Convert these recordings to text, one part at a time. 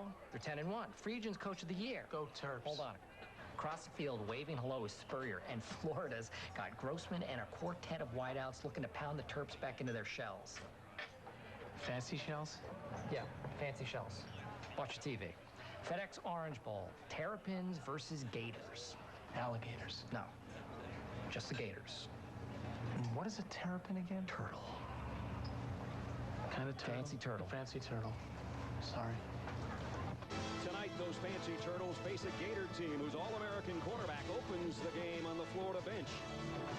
now, they're 10-1. Friedgen's coach of the year. Go Terps. Hold on. Across the field, waving hello is Spurrier, and Florida's got Grossman and a quartet of wideouts looking to pound the Terps back into their shells. Fancy shells? Yeah, fancy shells. Watch your TV. FedEx Orange Bowl, Terrapins versus Gators. Alligators. No, just the Gators. What is a terrapin again? Turtle. Kind of turtle? Fancy turtle. Fancy turtle. Sorry. Tonight, those fancy turtles face a Gator team whose All-American quarterback opens the game on the Florida bench.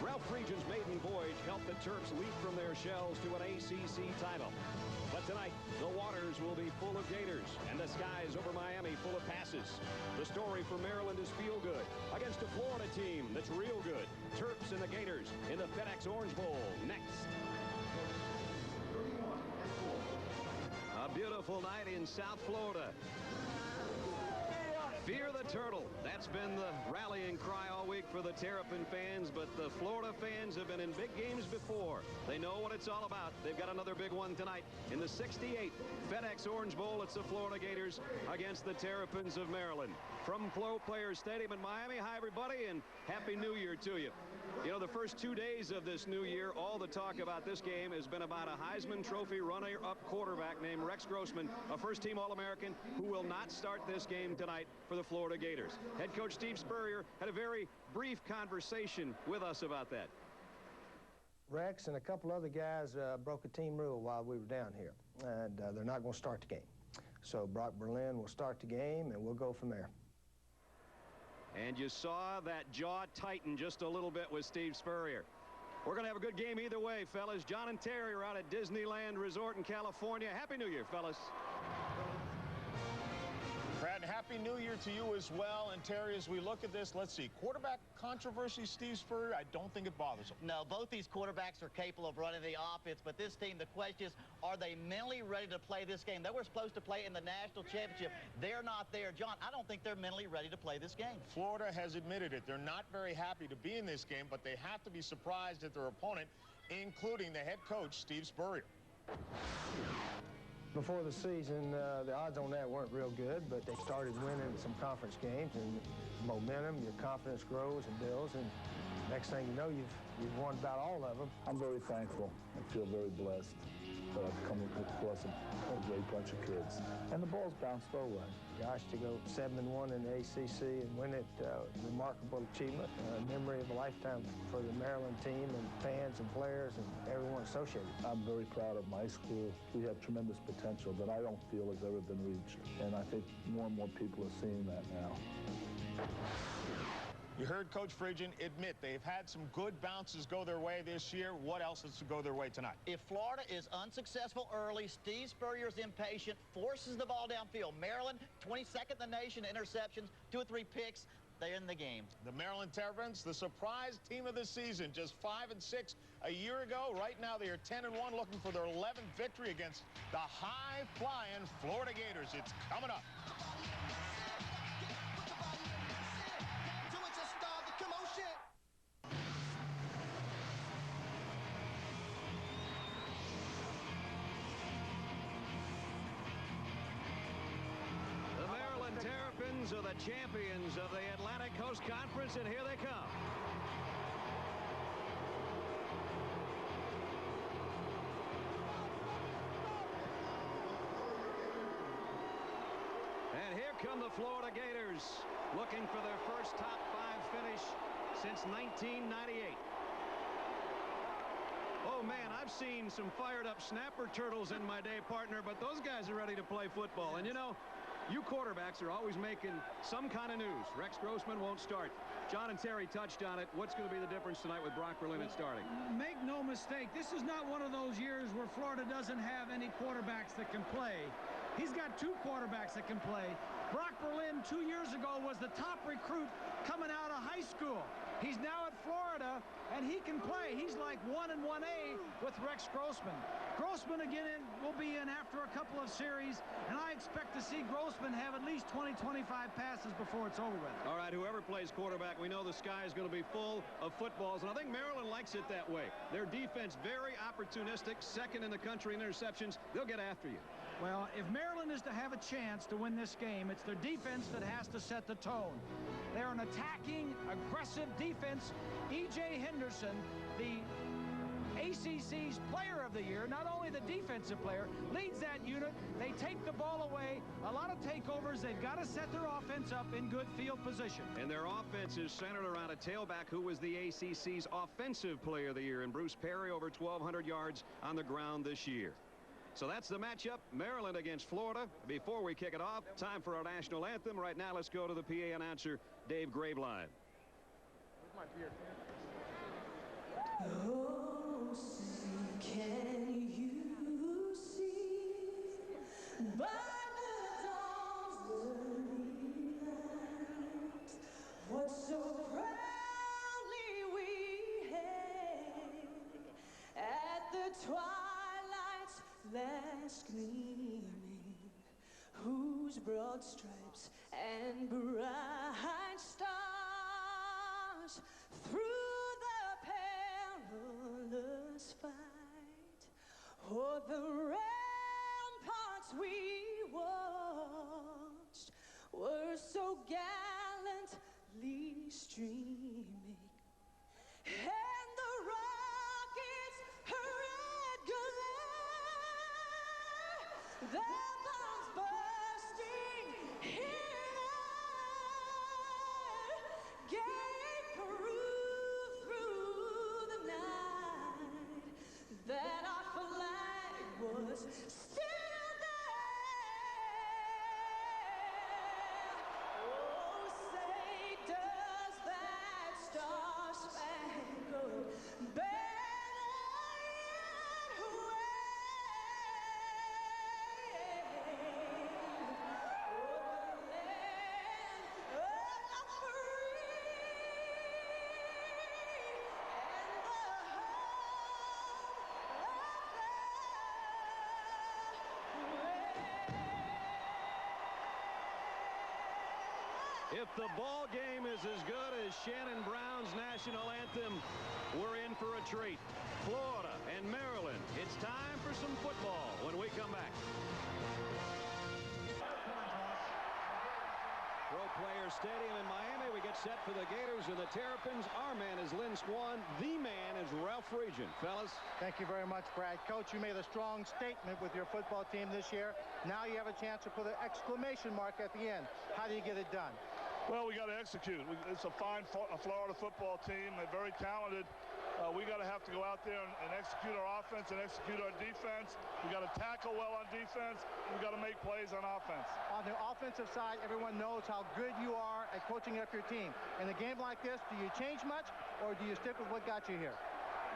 Ralph Friedgen's maiden voyage helped the Terps leap from their shells to an ACC title. But tonight, the waters will be full of Gators and the skies over Miami full of passes. The story for Maryland is feel good against a Florida team that's real good. Terps and the Gators in the FedEx Orange Bowl next. A beautiful night in South Florida. Fear the turtle. That's been the rallying cry all week for the Terrapin fans, but the Florida fans have been in big games before. They know what it's all about. They've got another big one tonight in the 68th FedEx Orange Bowl. It's the Florida Gators against the Terrapins of Maryland. From Flo Players Stadium in Miami, hi everybody, and Happy New Year to you. You know, the first 2 days of this new year, all the talk about this game has been about a Heisman Trophy runner-up quarterback named Rex Grossman, a first-team All-American who will not start this game tonight for the Florida Gators. Head coach Steve Spurrier had a very brief conversation with us about that. Rex and a couple other guys broke a team rule while we were down here, and they're not going to start the game. So Brock Berlin will start the game, and we'll go from there. And you saw that jaw tighten just a little bit with Steve Spurrier. We're going to have a good game either way, fellas. John and Terry are out at Disneyland Resort in California. Happy New Year, fellas. Brad, Happy New Year to you as well. And Terry, as we look at this, let's see, quarterback controversy, Steve Spurrier, I don't think it bothers him. No, both these quarterbacks are capable of running the offense, but this team, the question is, are they mentally ready to play this game? They were supposed to play in the national championship. They're not there. John, I don't think they're mentally ready to play this game. Florida has admitted it. They're not very happy to be in this game, but they have to be surprised at their opponent, including the head coach, Steve Spurrier. Before the season, the odds on that weren't real good, but they started winning some conference games, and momentum, your confidence grows and builds, and next thing you know, you've won about all of them. I'm very thankful and feel very blessed that I've come across a great bunch of kids. And the ball's bounced our way. Gosh, to go 7-1 in the ACC and win it, remarkable achievement, a memory of a lifetime for the Maryland team and fans and players and everyone associated. I'm very proud of my school. We have tremendous potential that I don't feel has ever been reached. And I think more and more people are seeing that now. You heard Coach Friedgen admit they've had some good bounces go their way this year. What else is to go their way tonight? If Florida is unsuccessful early, Steve Spurrier's impatient, forces the ball downfield. Maryland, 22nd in the nation, interceptions, 2 or 3 picks. They're in the game. The Maryland Terrapins, the surprise team of the season, just 5-6 a year ago. Right now, they are 10-1, looking for their 11th victory against the high-flying Florida Gators. It's coming up. Terrapins are the champions of the Atlantic Coast Conference, and here they come. And here come the Florida Gators, looking for their first top 5 finish since 1998. Oh, man, I've seen some fired-up snapper turtles in my day, partner, but those guys are ready to play football. And, you know, you quarterbacks are always making some kind of news. Rex Grossman won't start. John and Terry touched on it. What's going to be the difference tonight with Brock Berlin at starting? Make no mistake, this is not one of those years where Florida doesn't have any quarterbacks that can play. He's got 2 quarterbacks that can play. Brock Berlin 2 years ago was the top recruit coming out of high school. He's now at Florida, and he can play. He's like 1 and 1A with Rex Grossman. Grossman again will be in after a couple of series, and I expect to see Grossman have at least 20-25 passes before it's over with. All right, whoever plays quarterback, we know the sky is going to be full of footballs, and I think Maryland likes it that way. Their defense very opportunistic, 2nd in the country in interceptions. They'll get after you. Well, if Maryland is to have a chance to win this game, it's their defense that has to set the tone. They're an attacking, aggressive defense. E.J. Henderson, the ACC's player of the year, not only the defensive player, leads that unit. They take the ball away, a lot of takeovers. They've got to set their offense up in good field position. And their offense is centered around a tailback who was the ACC's offensive player of the year, and Bruce Perry, over 1,200 yards on the ground this year. So that's the matchup, Maryland against Florida. Before we kick it off, time for our national anthem. Right now, let's go to the PA announcer, Dave Graveline. Oh, say, can you see by the dawn's early light what so proudly we hailed at the twilight's last gleaming, whose broad stripes and bright stars through perilous fight, o'er the ramparts we watched were so gallantly streaming, and the rockets' red glare, their bombs bursting in air, gave proof through the night that our flag was still there. Oh, say, does that star-spangled banner yet wave over the land of the free and the If the ball game is as good as Shannon Brown's national anthem, we're in for a treat. Florida and Maryland, it's time for some football when we come back. Pro Players Stadium in Miami. We get set for the Gators and the Terrapins. Our man is Lynn Swan. The man is Ralph Friedgen. Fellas. Thank you very much, Brad. Coach, you made a strong statement with your football team this year. Now you have a chance to put an exclamation mark at the end. How do you get it done? Well, we got to execute. It's a fine Florida football team. They're very talented. We got to have to go out there and execute our offense and execute our defense. We got to tackle well on defense. We got to make plays on offense. On the offensive side, everyone knows how good you are at coaching up your team. In a game like this, do you change much, or do you stick with what got you here?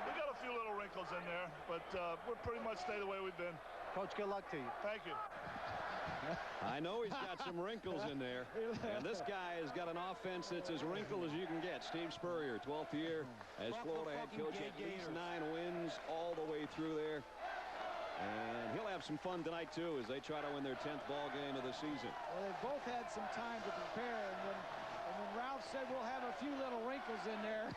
We got a few little wrinkles in there, but we're pretty much stay the way we've been. Coach, good luck to you. Thank you. I know he's got some wrinkles in there. And this guy has got an offense that's as wrinkled as you can get. Steve Spurrier, 12th year as Florida head coach, at least 9 wins all the way through there. And he'll have some fun tonight, too, as they try to win their 10th ball game of the season. Well, they've both had some time to prepare, and when Ralph said we'll have a few little wrinkles in there,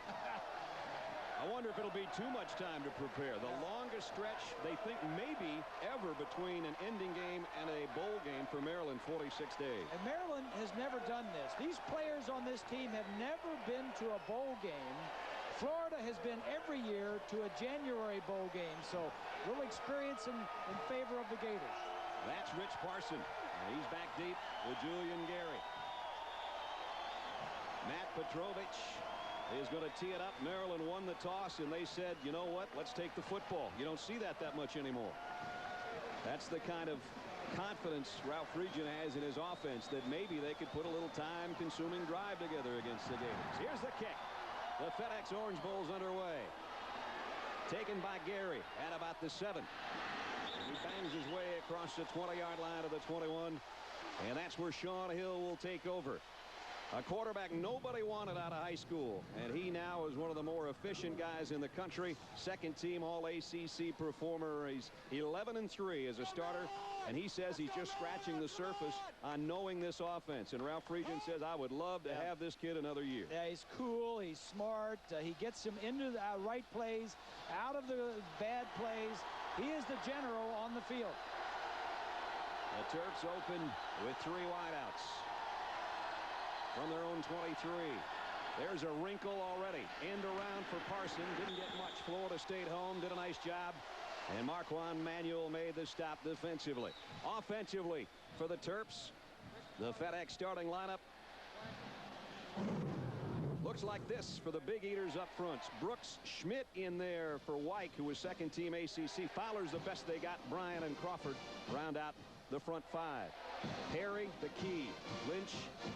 I wonder if it'll be too much time to prepare. The longest stretch they think maybe ever between an ending game and a bowl game for Maryland, 46 days. And Maryland has never done this. These players on this team have never been to a bowl game. Florida has been every year to a January bowl game, so we'll experience in favor of the Gators. That's Rich Parson. He's back deep with Julian Gary. Matt Petrovich is going to tee it up. Maryland won the toss, and they said, you know what, let's take the football. You don't see that much anymore. That's the kind of confidence Ralph Friedgen has in his offense, that maybe they could put a little time-consuming drive together against the Gators. Here's the kick. The FedEx Orange Bowl's underway. Taken by Gary at about the 7. He bangs his way across the 20-yard line to the 21, and that's where Sean Hill will take over. A quarterback nobody wanted out of high school, and he now is one of the more efficient guys in the country. Second team All-ACC performer. He's 11-3 as a starter, and he says he's just scratching the surface on knowing this offense. And Ralph Friedgen says, I would love to have this kid another year. Yeah, he's cool, he's smart, he gets him into the right plays, out of the bad plays. He is the general on the field. The Terps open with 3 wideouts from their own 23. There's a wrinkle already. End around for Parson. Didn't get much. Florida stayed home, did a nice job. And Marquand Manuel made the stop defensively. Offensively for the Terps, the FedEx starting lineup looks like this for the Big Eaters up front. Brooks, Schmidt in there for White, who was second team ACC. Fowler's the best they got. Bryan and Crawford round out the front 5. Perry, the key. Lynch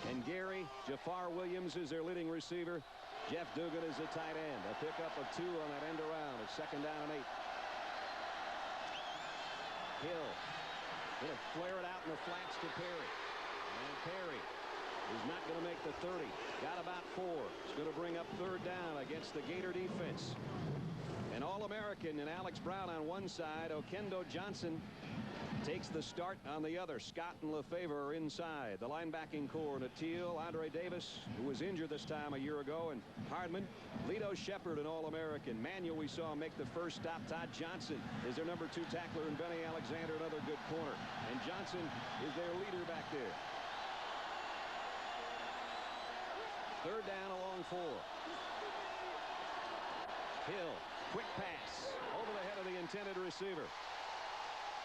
and Gary. Jafar Williams is their leading receiver. Jeff Dugan is the tight end. A pickup of 2 on that end around. It's 2nd down and 8. Hill going to flare it out in the flats to Perry. And Perry is not going to make the 30. Got about 4. It's going to bring up 3rd down against the Gator defense. An All-American and Alex Brown on one side. Okendo Johnson takes the start on the other. Scott and Lefevre are inside. The linebacking core, Natil, Andre Davis, who was injured this time a year ago, and Hardman. Lito Shepard, an All-American. Manuel, we saw make the first stop. Todd Johnson is their number 2 tackler, and Benny Alexander, another good corner. And Johnson is their leader back there. 3rd down along 4. Hill, quick pass over the head of the intended receiver.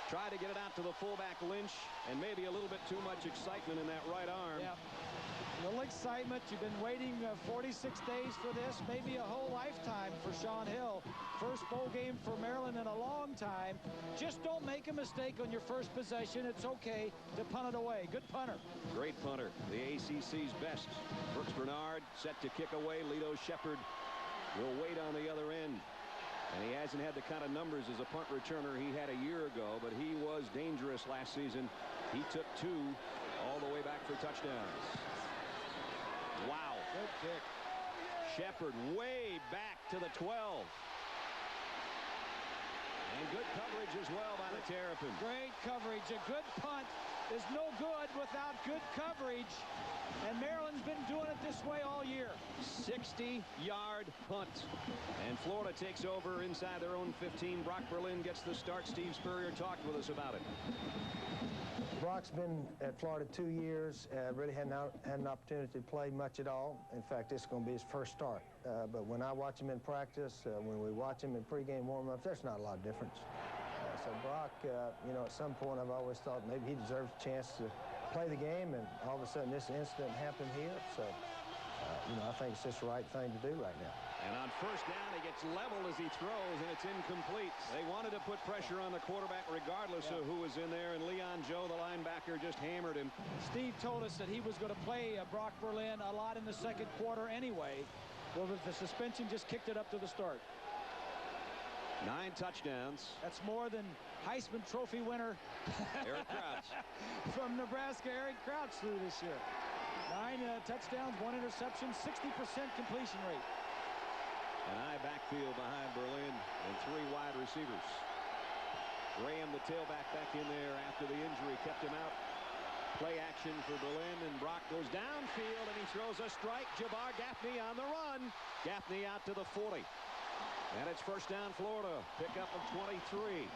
Tried to get it out to the fullback Lynch, and maybe a little bit too much excitement in that right arm. Yeah. A little excitement. You've been waiting 46 days for this, maybe a whole lifetime for Shaun Hill. First bowl game for Maryland in a long time. Just don't make a mistake on your first possession. It's okay to punt it away. Good punter. Great punter. The ACC's best. Brooks Bernard set to kick away. Lito Shepard will wait on the other end. And he hasn't had the kind of numbers as a punt returner he had a year ago, but he was dangerous last season. He took 2 all the way back for touchdowns. Wow. Good kick. Shepard way back to the 12. And good coverage as well by the Terrapins. Great coverage. A good punt is no good without good coverage. And Maryland's been doing it this way all year. 60-yard punt. And Florida takes over inside their own 15. Brock Berlin gets the start. Steve Spurrier talked with us about it. Brock's been at Florida 2 years. Really hadn't had an opportunity to play much at all. In fact, this is going to be his first start. But when I watch him in practice, when we watch him in pregame warm-ups, there's not a lot of difference. So Brock, you know, at some point I've always thought maybe he deserves a chance to play the game, and all of a sudden this incident happened here. So, you know, I think it's just the right thing to do right now. And on first down, he gets leveled as he throws, and it's incomplete. They wanted to put pressure on the quarterback regardless of who was in there, and Leon Joe, the linebacker, just hammered him. Steve told us that he was going to play Brock Berlin a lot in the second quarter anyway. Well, the suspension just kicked it up to the start. 9 touchdowns. That's more than Heisman Trophy winner Eric Crouch from Nebraska. Eric Crouch threw this year. 9 touchdowns, 1 interception, 60% completion rate. An eye backfield behind Berlin and 3 wide receivers. Graham, the tailback, back in there after the injury, kept him out. Play action for Berlin, and Brock goes downfield, and he throws a strike. Jabbar Gaffney on the run. Gaffney out to the 40. And it's first down, Florida. Pickup of 23.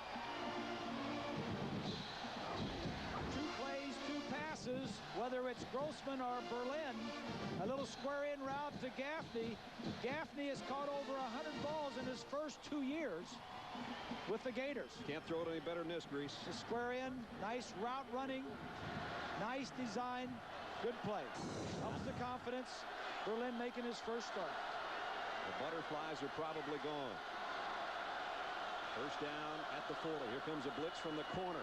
2 plays, 2 passes, whether it's Grossman or Berlin. A little square in route to Gaffney. Gaffney has caught over 100 balls in his first 2 years with the Gators. Can't throw it any better than this, Grease. The square in, nice route running, nice design, good play. Helps the confidence. Berlin making his first start. The butterflies are probably gone. First down at the 40. Here comes a blitz from the corner.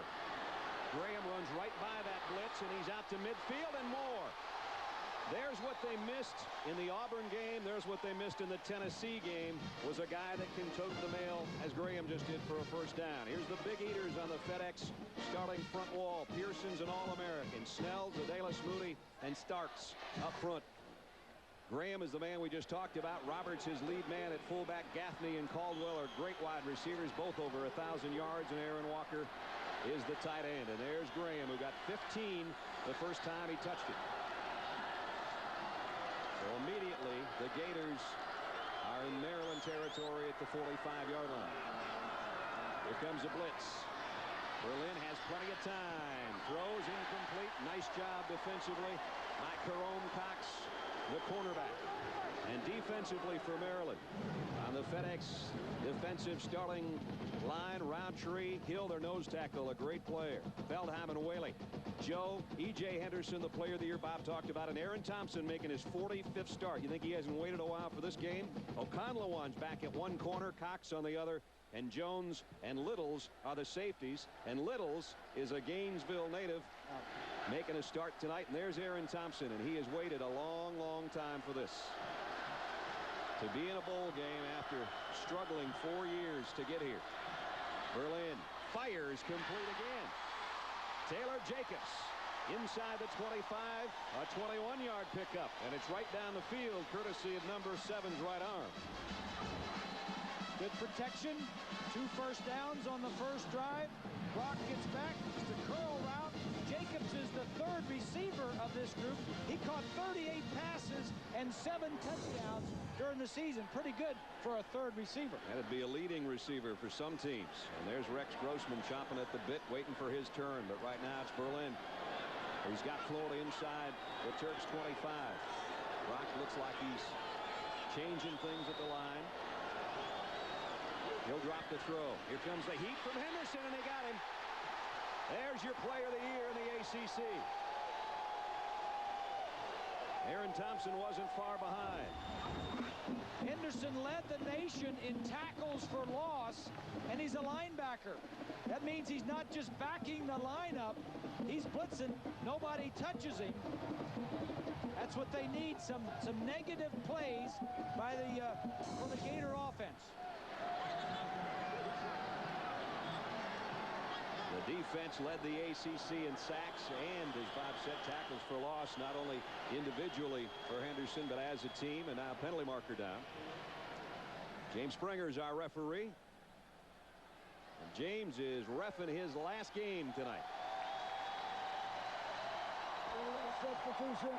Graham runs right by that blitz, and he's out to midfield and more. There's what they missed in the Auburn game. There's what they missed in the Tennessee game, was a guy that can tote the mail, as Graham just did, for a first down. Here's the Big Eaters on the FedEx starting front wall. Pearson's an All-American. Snell, Zadelis Moody, and Starks up front. Graham is the man we just talked about. Roberts, his lead man at fullback. Gaffney and Caldwell are great wide receivers, both over 1,000 yards, and Aaron Walker is the tight end. And there's Graham, who got 15 the first time he touched it. So immediately, the Gators are in Maryland territory at the 45-yard line. Here comes a blitz. Berlin has plenty of time. Throws Nice job defensively by Jerome Cox, the cornerback. And defensively for Maryland, on the FedEx defensive starting line, Roundtree, Hill, their nose tackle, a great player. Feldheim and Whaley. Joe, E.J. Henderson, the player of the year Bob talked about, and Aaron Thompson making his 45th start. You think he hasn't waited a while for this game? Okonlawan's back at one corner, Cox on the other, and Jones and Littles are the safeties. And Littles is a Gainesville native making a start tonight. And there's Aaron Thompson, and he has waited a long, long time for this. To be in a bowl game after struggling 4 years to get here. Berlin fires complete again. Taylor Jacobs inside the 25, a 21-yard pickup, and it's right down the field courtesy of number 7's right arm. Good protection. 2 first downs on the first drive. Brock gets back. It's the curl route. Jacobs is the 3rd receiver of this group. He caught 38 passes and 7 touchdowns during the season. Pretty good for a 3rd receiver. That'd be a leading receiver for some teams. And there's Rex Grossman chomping at the bit, waiting for his turn. But right now it's Berlin. He's got Florida inside the Terps 25. Brock looks like he's changing things at the line. He'll drop the throw. Here comes the heat from Henderson, and they got him. There's your player of the year in the ACC. Aaron Thompson wasn't far behind. Henderson led the nation in tackles for loss, and he's a linebacker. That means he's not just backing the lineup. He's blitzing. Nobody touches him. That's what they need, some negative plays by for the Gator offense. The defense led the ACC in sacks and, as Bob said, tackles for loss, not only individually for Henderson, but as a team. And now penalty marker down. James Springer is our referee. And James is reffing his last game tonight. Substitution,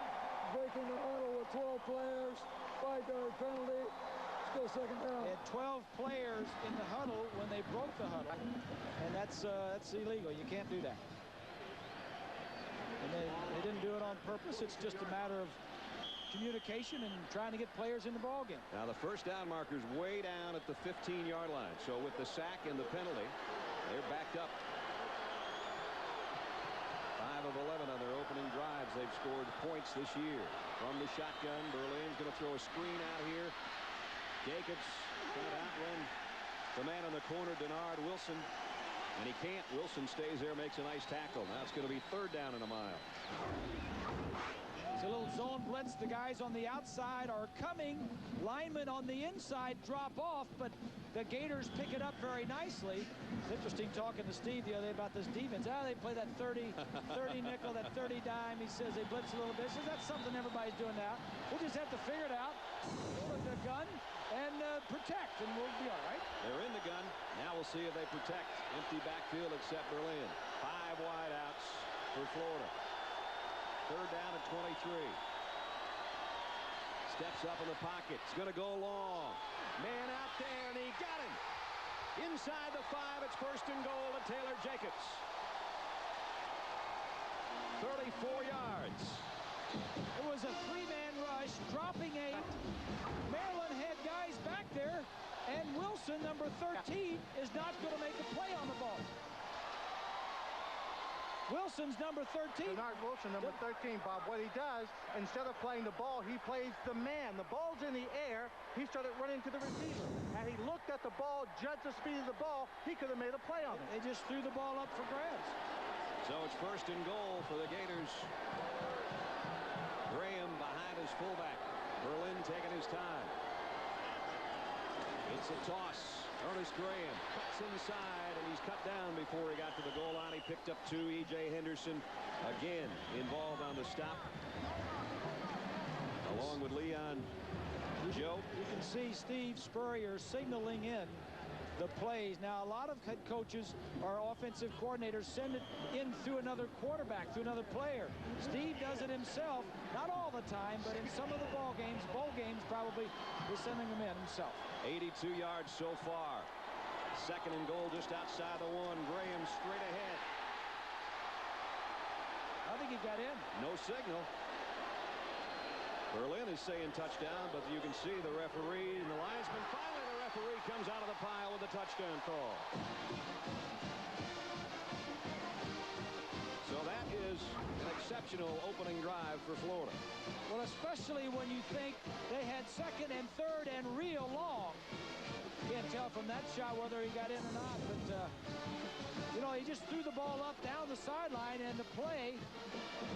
breaking the huddle with 12 players, 5-yard penalty. Still second down. They had 12 players in the huddle when they broke the huddle, and that's illegal. You can't do that. And they didn't do it on purpose. It's just a matter of communication and trying to get players in the ball game. Now the first down marker's way down at the 15-yard line. So with the sack and the penalty, they're backed up. 5 of 11 on their opening drives. They've scored points this year. From the shotgun, Berlin's going to throw a screen out here. Jacobs going to outrun the man on the corner, Denard Wilson. And he can't. Wilson stays there, makes a nice tackle. Now it's going to be 3rd down and a mile. It's a little zone blitz. The guys on the outside are coming. Linemen on the inside drop off, but the Gators pick it up very nicely. It's interesting talking to Steve the other day about this defense. They play that 30 nickel, that 30 dime. He says they blitz a little bit. He says that's something everybody's doing now. We'll just have to figure it out. Go to the gun and protect, and we'll be all right. They're in the gun. Now we'll see if they protect. Empty backfield except Berlin. 5 wideouts for Florida. 3rd down at 23. Steps up in the pocket. It's going to go long. Man out there, and he got him. Inside the 5, it's 1st and goal to Taylor Jacobs. 34 yards. It was a 3-man rush, dropping 8. Maryland had guys back there, and Wilson, number 13, is not going to make a play on the ball. Wilson's number 13. Denard Wilson, number 13, Bob. What he does, instead of playing the ball, he plays the man. The ball's in the air. He started running to the receiver. Had he looked at the ball, judged the speed of the ball, he could have made a play on it. They just threw the ball up for grabs. So it's 1st and goal for the Gators. Graham behind his fullback. Berlin taking his time. It's a toss. Ernest Graham cuts inside, and he's cut down before he got to the goal line. He picked up 2. E.J. Henderson again involved on the stop, along with Leon Joe. You can see Steve Spurrier signaling in the plays. Now, a lot of head coaches or offensive coordinators send it in through another quarterback, through another player. Steve does it himself, not all the time, but in some of the bowl games probably, he's sending them in himself. 82 yards so far. 2nd and goal just outside the 1. Graham straight ahead. I think he got in. No signal. Berlin is saying touchdown, but you can see the referee and the linesman. Finally, the referee comes out of the pile with a touchdown call. So that is an exceptional opening drive for Florida. Well, especially when you think they had second and third and real long. Can't tell from that shot whether he got in or not, but you know, he just threw the ball up down the sideline, and the play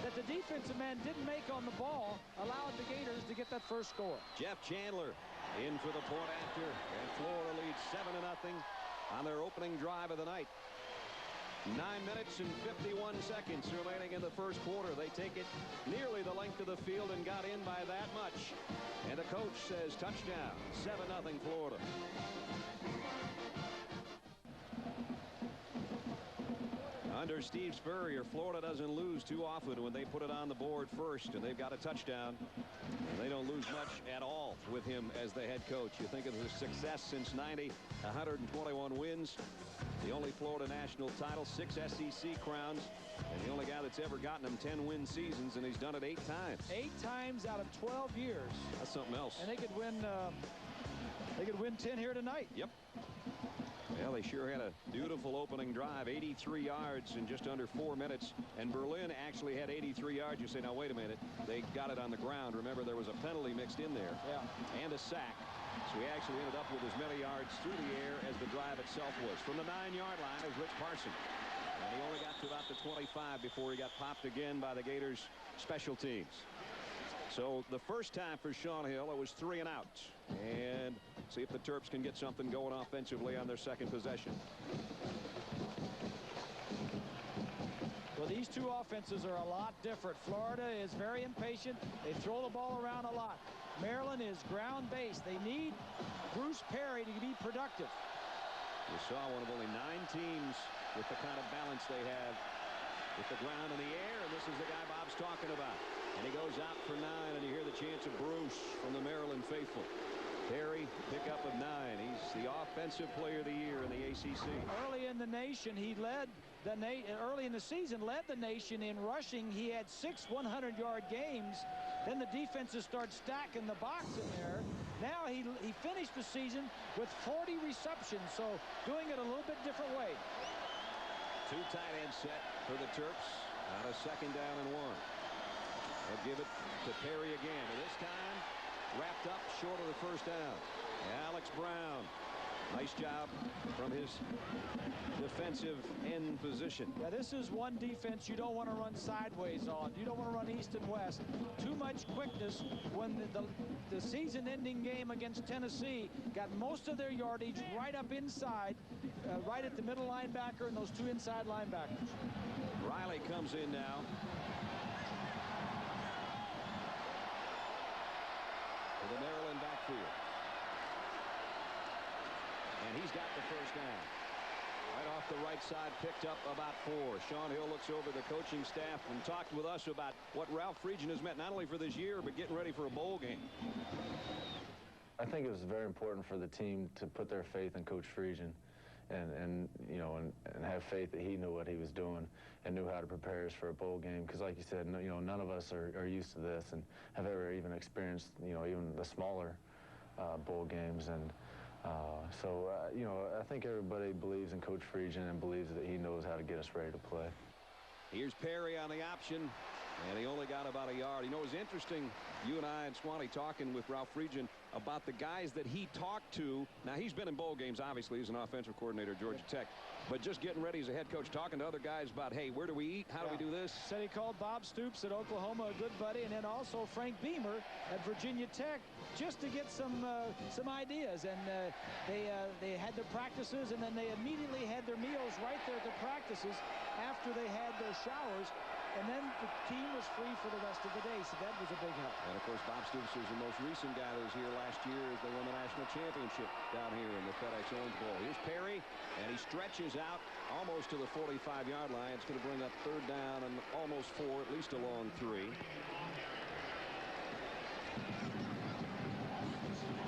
that the defensive man didn't make on the ball allowed the Gators to get that first score. Jeff Chandler in for the point after, and Florida leads 7-0 on their opening drive of the night. 9 minutes and 51 seconds remaining in the first quarter. They take it nearly the length of the field and got in by that much. And the coach says touchdown. 7-0 Florida. Under Steve Spurrier, Florida doesn't lose too often when they put it on the board first, and they've got a touchdown. And they don't lose much at all with him as the head coach. You think of his success since '90, 121 wins, the only Florida national title, 6 SEC crowns, and the only guy that's ever gotten him 10-win seasons, and he's done it 8 times. 8 times out of 12 years. That's something else. And they could win. They could win 10 here tonight. Yep. Well, they sure had a beautiful opening drive, 83 yards in just under 4 minutes. And Berlin actually had 83 yards. You say, now, wait a minute. They got it on the ground. Remember, there was a penalty mixed in there. Yeah. And a sack. So he actually ended up with as many yards through the air as the drive itself was. From the 9-yard line is Rich Parson. And he only got to about the 25 before he got popped again by the Gators special teams. So the first time for Sean Hill, it was 3 and out. And see if the Terps can get something going offensively on their second possession. Well, these two offenses are a lot different. Florida is very impatient. They throw the ball around a lot. Maryland is ground-based. They need Bruce Perry to be productive. You saw one of only 9 teams with the kind of balance they have with the ground and the air, and this is the guy Bob's talking about. And he goes out for 9, and you hear the chants of Bruce from the Maryland faithful. Perry, pickup of 9. He's the offensive player of the year in the ACC. Early in the nation, he led the early in the season, led the nation in rushing. He had 6 100-yard games. Then the defenses start stacking the box in there. Now he finished the season with 40 receptions, so doing it a little bit different way. 2 tight end set for the Terps on a 2nd down and 1. They'll give it to Perry again. And this time, wrapped up short of the first down. Alex Brown. Nice job from his defensive end position. Yeah, this is one defense you don't want to run sideways on. You don't want to run east and west. Too much quickness. When the season-ending game against Tennessee got most of their yardage right up inside, right at the middle linebacker and those 2 inside linebackers. Riley comes in now. For the Maryland backfield. And he's got the first down. Right off the right side, picked up about 4. Sean Hill looks over the coaching staff and talked with us about what Ralph Friedgen has meant not only for this year, but getting ready for a bowl game. I think it was very important for the team to put their faith in Coach Friedgen and you know, and have faith that he knew what he was doing and knew how to prepare us for a bowl game. Because like you said, you know, none of us are used to this and have ever even experienced, you know, even the smaller bowl games. And you know, I think everybody believes in Coach Friedgen and believes that he knows how to get us ready to play. Here's Perry on the option, and he only got about a yard. You know, it was interesting, you and I and Swanee talking with Ralph Friedgen about the guys that he talked to. Now, he's been in bowl games, obviously. He's an offensive coordinator at Georgia Tech. But just getting ready as a head coach, talking to other guys about, hey, where do we eat? How do we do this? Said he called Bob Stoops at Oklahoma, a good buddy, and then also Frank Beamer at Virginia Tech, just to get some ideas. And they had their practices, and then they immediately had their meals right there at the practices after they had their showers. And then the team was free for the rest of the day, so that was a big help. And, of course, Bob Stoops was the most recent guy that was here last year as they won the national championship down here in the FedEx Orange Bowl. Here's Perry, and he stretches out almost to the 45-yard line. It's going to bring up 3rd down and almost 4, at least a long 3.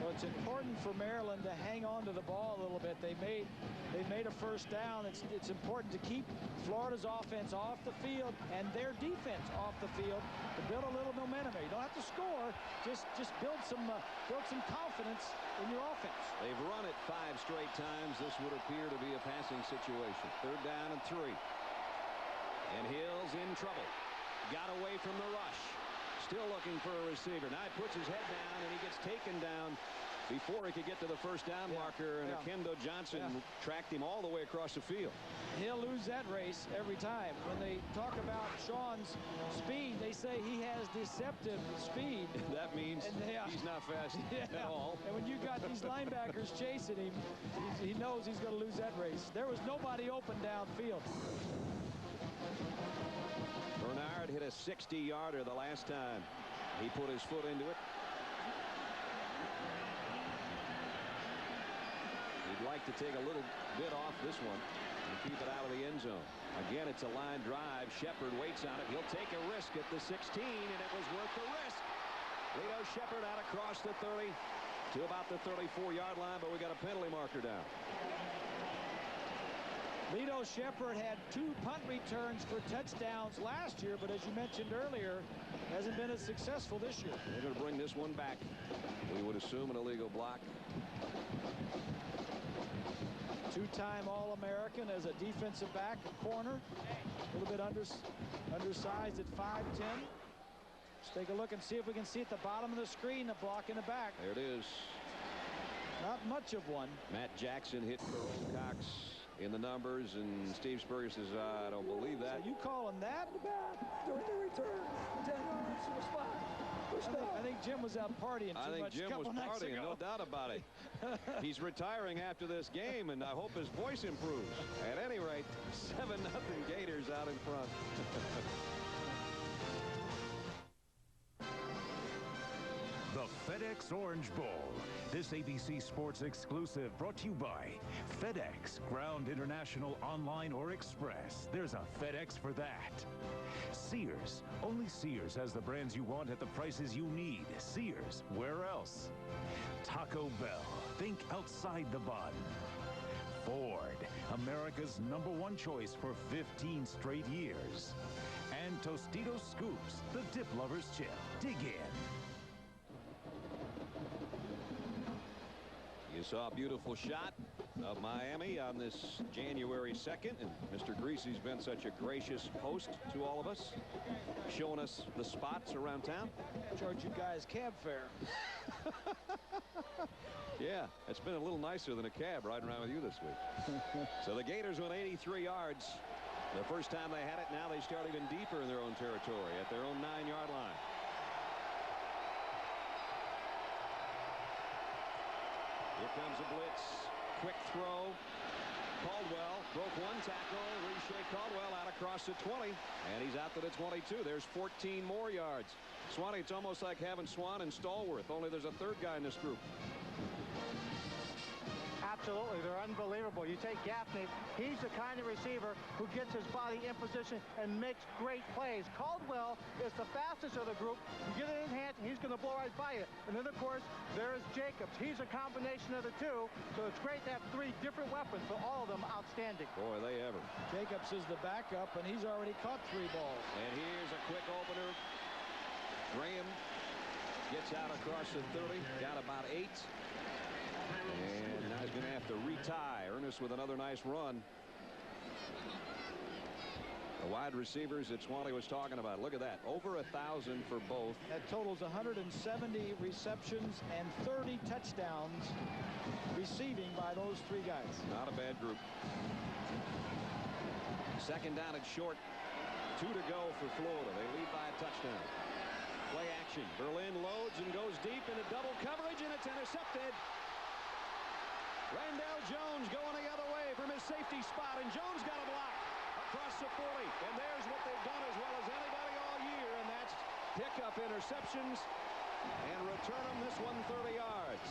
Well, It's important for Maryland to hang on to the ball a little bit. They made a first down. It's important to keep Florida's offense off the field and their defense off the field to build a little momentum there. You don't have to score. Just build some confidence in your offense. They've run it 5 straight times. This would appear to be a passing situation. 3rd down and 3. And Hill's in trouble. Got away from the rush. Still looking for a receiver. Now he puts his head down and he gets taken down before he could get to the first down marker. And Akendo Johnson tracked him all the way across the field. He'll lose that race every time. When they talk about Sean's speed, they say he has deceptive speed. That means he's not fast at all. And when you got these linebackers chasing him, he knows he's going to lose that race. There was nobody open downfield. Bernard hit a 60-yarder the last time he put his foot into it. He'd like to take a little bit off this one and keep it out of the end zone. Again, it's a line drive. Shepard waits on it. He'll take a risk at the 16, and it was worth the risk. Lito Shepard out across the 30 to about the 34-yard line, but we got a penalty marker down. Lito Shepard had 2 punt returns for touchdowns last year, but as you mentioned earlier, hasn't been as successful this year. They're going to bring this one back. We would assume an illegal block. 2-time All-American as a defensive back, a corner. A little bit undersized at 5'10". Let's take a look and see if we can see at the bottom of the screen the block in the back. There it is. Not much of one. Matt Jackson hit Carl Cox in the numbers, and Steve Spurrier says, I don't believe that. So you call him that? During the return, 10 yards from the spot. I think Jim was out partying too much. I think Jim was partying, no doubt about it. He's retiring after this game, and I hope his voice improves. At any rate, 7-0 Gators out in front. The FedEx Orange Bowl. This ABC Sports exclusive brought to you by FedEx. Ground International, online or express. There's a FedEx for that. Sears. Only Sears has the brands you want at the prices you need. Sears. Where else? Taco Bell. Think outside the bun. Ford. America's #1 choice for 15 straight years. And Tostitos Scoops. The dip lover's chip. Dig in. You saw a beautiful shot of Miami on this January 2nd, and Mr. Greasy's been such a gracious host to all of us, showing us the spots around town. Charge you guys cab fare. Yeah, it's been a little nicer than a cab riding around with you this week. So the Gators went 83 yards. The first time they had it, now they start even deeper in their own territory at their own 9-yard line. Here comes a blitz. Quick throw. Caldwell broke one tackle. Riche Caldwell out across the 20. And he's out to the 22. There's 14 more yards. Swanee, it's almost like having Swan and Stallworth, only there's a third guy in this group. Absolutely, they're unbelievable. You take Gaffney, he's the kind of receiver who gets his body in position and makes great plays. Caldwell is the fastest of the group. You get it in his hands, and he's going to blow right by you. And then, of course, there's Jacobs. He's a combination of the two, so it's great to have 3 different weapons, but all of them outstanding. Boy, they ever. Jacobs is the backup, and he's already caught 3 balls. And here's a quick opener. Graham gets out across the 30, got about 8. And now he's going to have to retie. Ernest with another nice run. The wide receivers that Swanee was talking about. Look at that. Over 1,000 for both. That totals 170 receptions and 30 touchdowns receiving by those 3 guys. Not a bad group. Second down and short. 2 to go for Florida. They lead by a touchdown. Play action. Berlin loads and goes deep into double coverage, and it's intercepted. Randall Jones going the other way from his safety spot, and Jones got a block across the 40. And there's what they've done as well as anybody all year, and that's pick up interceptions and return them this one 30 yards.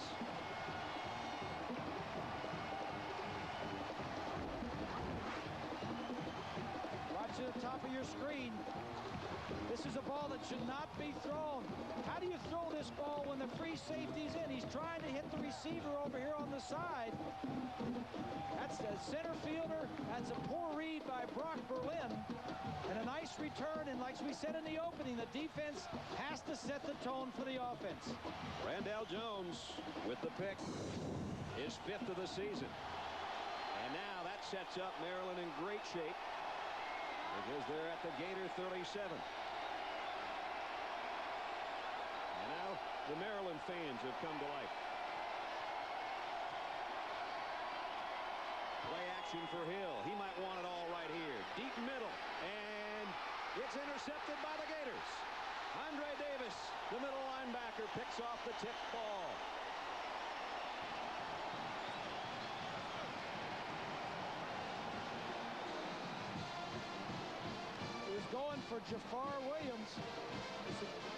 Watch at the top of your screen. This is a ball that should not be thrown. How do you throw this ball when the free safety's in? He's trying to hit the receiver over here on the side. That's the center fielder. That's a poor read by Brock Berlin. And a nice return. And like we said in the opening, the defense has to set the tone for the offense. Randall Jones with the pick. His 5th of the season. And now that sets up Maryland in great shape because they're at the Gator 37. And now the Maryland fans have come to life. Play action for Hill. He might want it all right here. Deep middle. And it's intercepted by the Gators. Andre Davis, the middle linebacker, picks off the tipped ball. Going for Jafar Williams.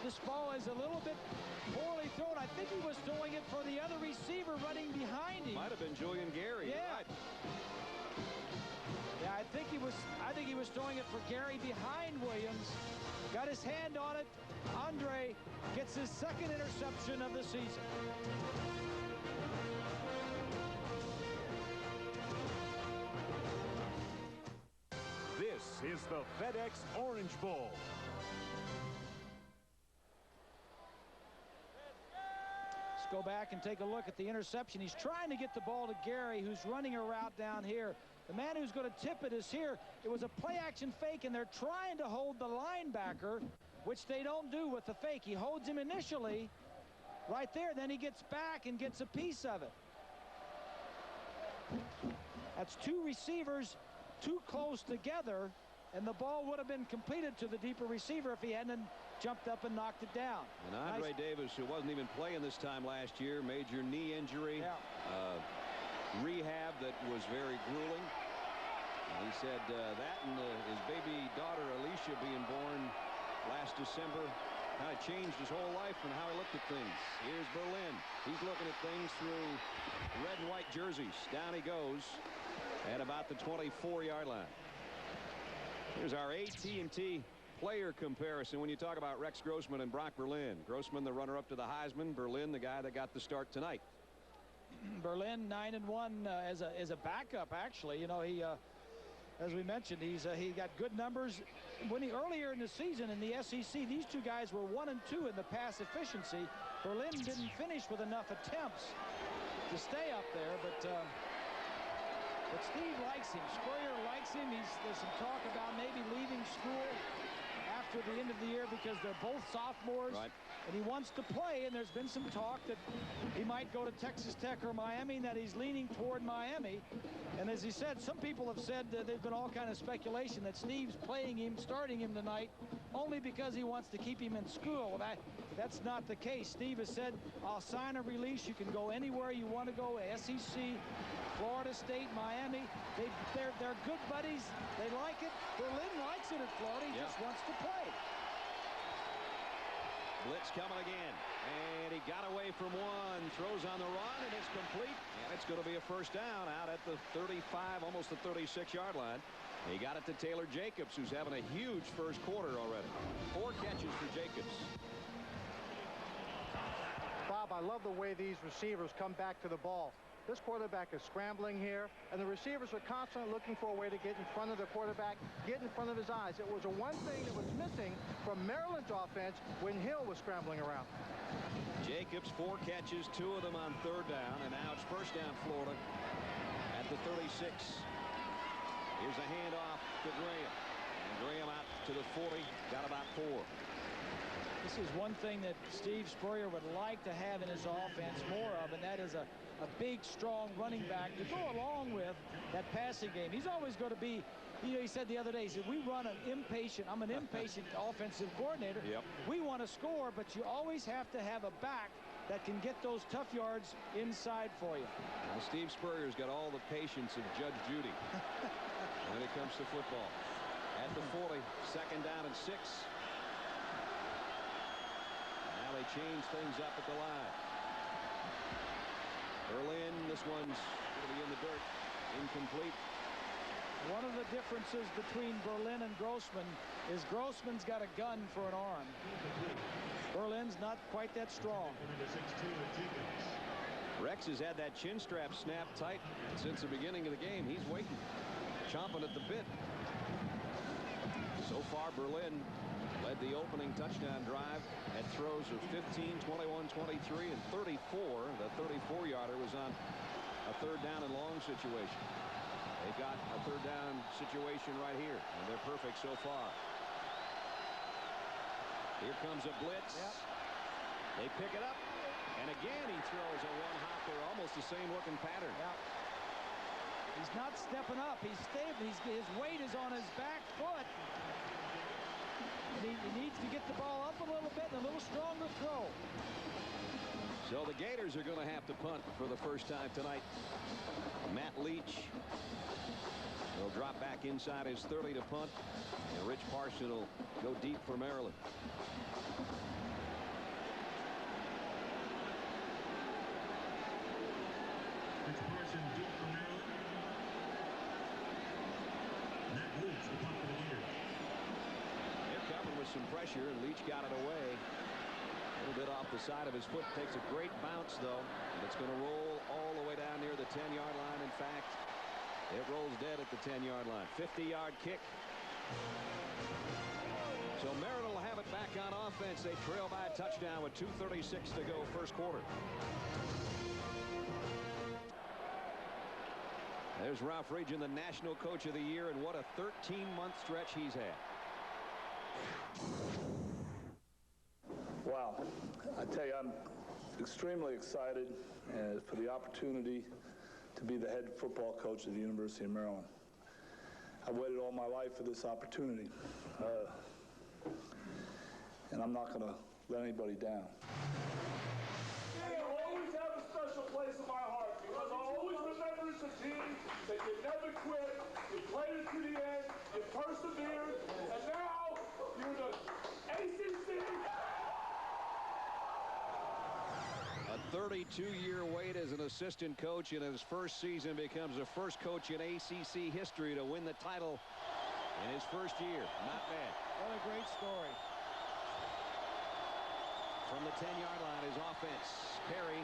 This ball is a little bit poorly thrown. I think he was throwing it for the other receiver running behind him. Might have been Julian Gary. Yeah. Right. Yeah, I think he was throwing it for Gary behind Williams. Got his hand on it. Andre gets his 2nd interception of the season. This is the FedEx Orange Bowl. Let's go back and take a look at the interception. He's trying to get the ball to Gary, who's running a route down here. The man who's going to tip it is here. It was a play-action fake, and they're trying to hold the linebacker, which they don't do with the fake. He holds him initially right there. Then he gets back and gets a piece of it. That's 2 receivers too close together, and the ball would have been completed to the deeper receiver if he hadn't jumped up and knocked it down. And Andre Davis, who wasn't even playing this time last year, major knee injury, rehab that was very grueling. And he said that and his baby daughter Alicia being born last December kind of changed his whole life and how he looked at things. Here's Berlin. He's looking at things through red and white jerseys. Down he goes at about the 24-yard line. Here's our AT&T player comparison when you talk about Rex Grossman and Brock Berlin. Grossman, the runner-up to the Heisman. Berlin, the guy that got the start tonight. Berlin 9-1 as a backup, actually. You know, he as we mentioned, he got good numbers when earlier in the season in the SEC. These two guys were 1 and 2 in the pass efficiency. Berlin didn't finish with enough attempts to stay up there, but Steve likes him. Spurrier likes him. There's some talk about maybe leaving school after the end of the year because they're both sophomores. Right. And he wants to play, and there's been some talk that he might go to Texas Tech or Miami, and that he's leaning toward Miami. And as he said, some people have said there's been all kind of speculation that Steve's playing him, starting him tonight, only because he wants to keep him in school. That's not the case. Steve has said, I'll sign a release. You can go anywhere you want to go, SEC, Florida State, Miami. They're good buddies. They like it. Berlin likes it at Florida. He just wants to play. Blitz coming again, and he got away from one, throws on the run, and it's complete, and it's going to be a first down out at the 35, almost the 36-yard line. He got it to Taylor Jacobs, who's having a huge first quarter already. 4 catches for Jacobs. Bob, I love the way these receivers come back to the ball. This quarterback is scrambling here, and the receivers are constantly looking for a way to get in front of the quarterback, get in front of his eyes. It was the one thing that was missing from Maryland's offense when Hill was scrambling around. Jacobs, 4 catches, 2 of them on 3rd down, and now it's first down Florida at the 36. Here's a handoff to Graham. And Graham out to the 40, got about 4. This is one thing that Steve Spurrier would like to have in his offense more of, and that is a big, strong running back to go along with that passing game. He's always going to be, you know, he said the other day, he said, I'm an impatient offensive coordinator. Yep. We want to score, but you always have to have a back that can get those tough yards inside for you. Well, Steve Spurrier's got all the patience of Judge Judy when it comes to football. At the 40, 2nd down and 6. Now they change things up at the line. Berlin, this one's going to be in the dirt. Incomplete. One of the differences between Berlin and Grossman is Grossman's got a gun for an arm. Berlin's not quite that strong. Rex has had that chin strap snapped tight since the beginning of the game. He's waiting, chomping at the bit. So far, Berlin led the opening touchdown drive at throws of 15, 21, 23, and 34. The 34-yarder was on a third down and long situation. They've got a third down situation right here, and they're perfect so far. Here comes a blitz. Yep. They pick it up, and again he throws a one-hopper, almost the same looking pattern. Yep. He's not stepping up. He's stable. His weight is on his back foot. He needs to get the ball up a little bit and a little stronger throw. So the Gators are going to have to punt for the first time tonight. Matt Leach will drop back inside his 30 to punt, and Rich Parson will go deep for Maryland. Rich Parson deep for Maryland. Matt Leach, the punt for the Gators. They're covered with some pressure, and Leach got it away. A little bit off the side of his foot. Takes a great bounce, though. And it's going to roll all the way down near the 10-yard line. In fact, it rolls dead at the 10-yard line. 50-yard kick. So Maryland will have it back on offense. They trail by a touchdown with 2:36 to go first quarter. There's Ralph Friedgen, the National Coach of the Year, and what a 13-month stretch he's had. Wow. I tell you, I'm extremely excited for the opportunity to be the head football coach of the University of Maryland. I've waited all my life for this opportunity, and I'm not going to let anybody down. You'll always have a special place in my heart because I'll always remember it's a team that you never quit, you played it to the end, you persevered, and now you're the ACC. A 32-year wait as an assistant coach, and in his first season becomes the first coach in ACC history to win the title in his first year. Not bad. What a great story. From the 10-yard line, his offense. Perry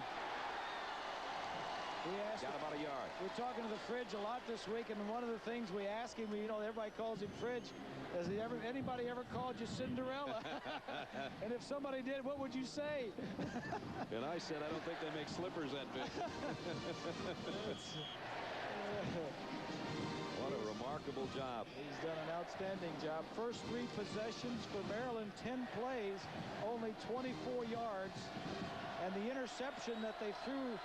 got about a yard. We're talking to the Fridge a lot this week, and one of the things we ask him, you know, everybody calls him Fridge. Has anybody ever called you Cinderella? And if somebody did, what would you say? And I said, I don't think they make slippers that big. What a remarkable job. He's done an outstanding job. First 3 possessions for Maryland, 10 plays, only 24 yards. And the interception that they threw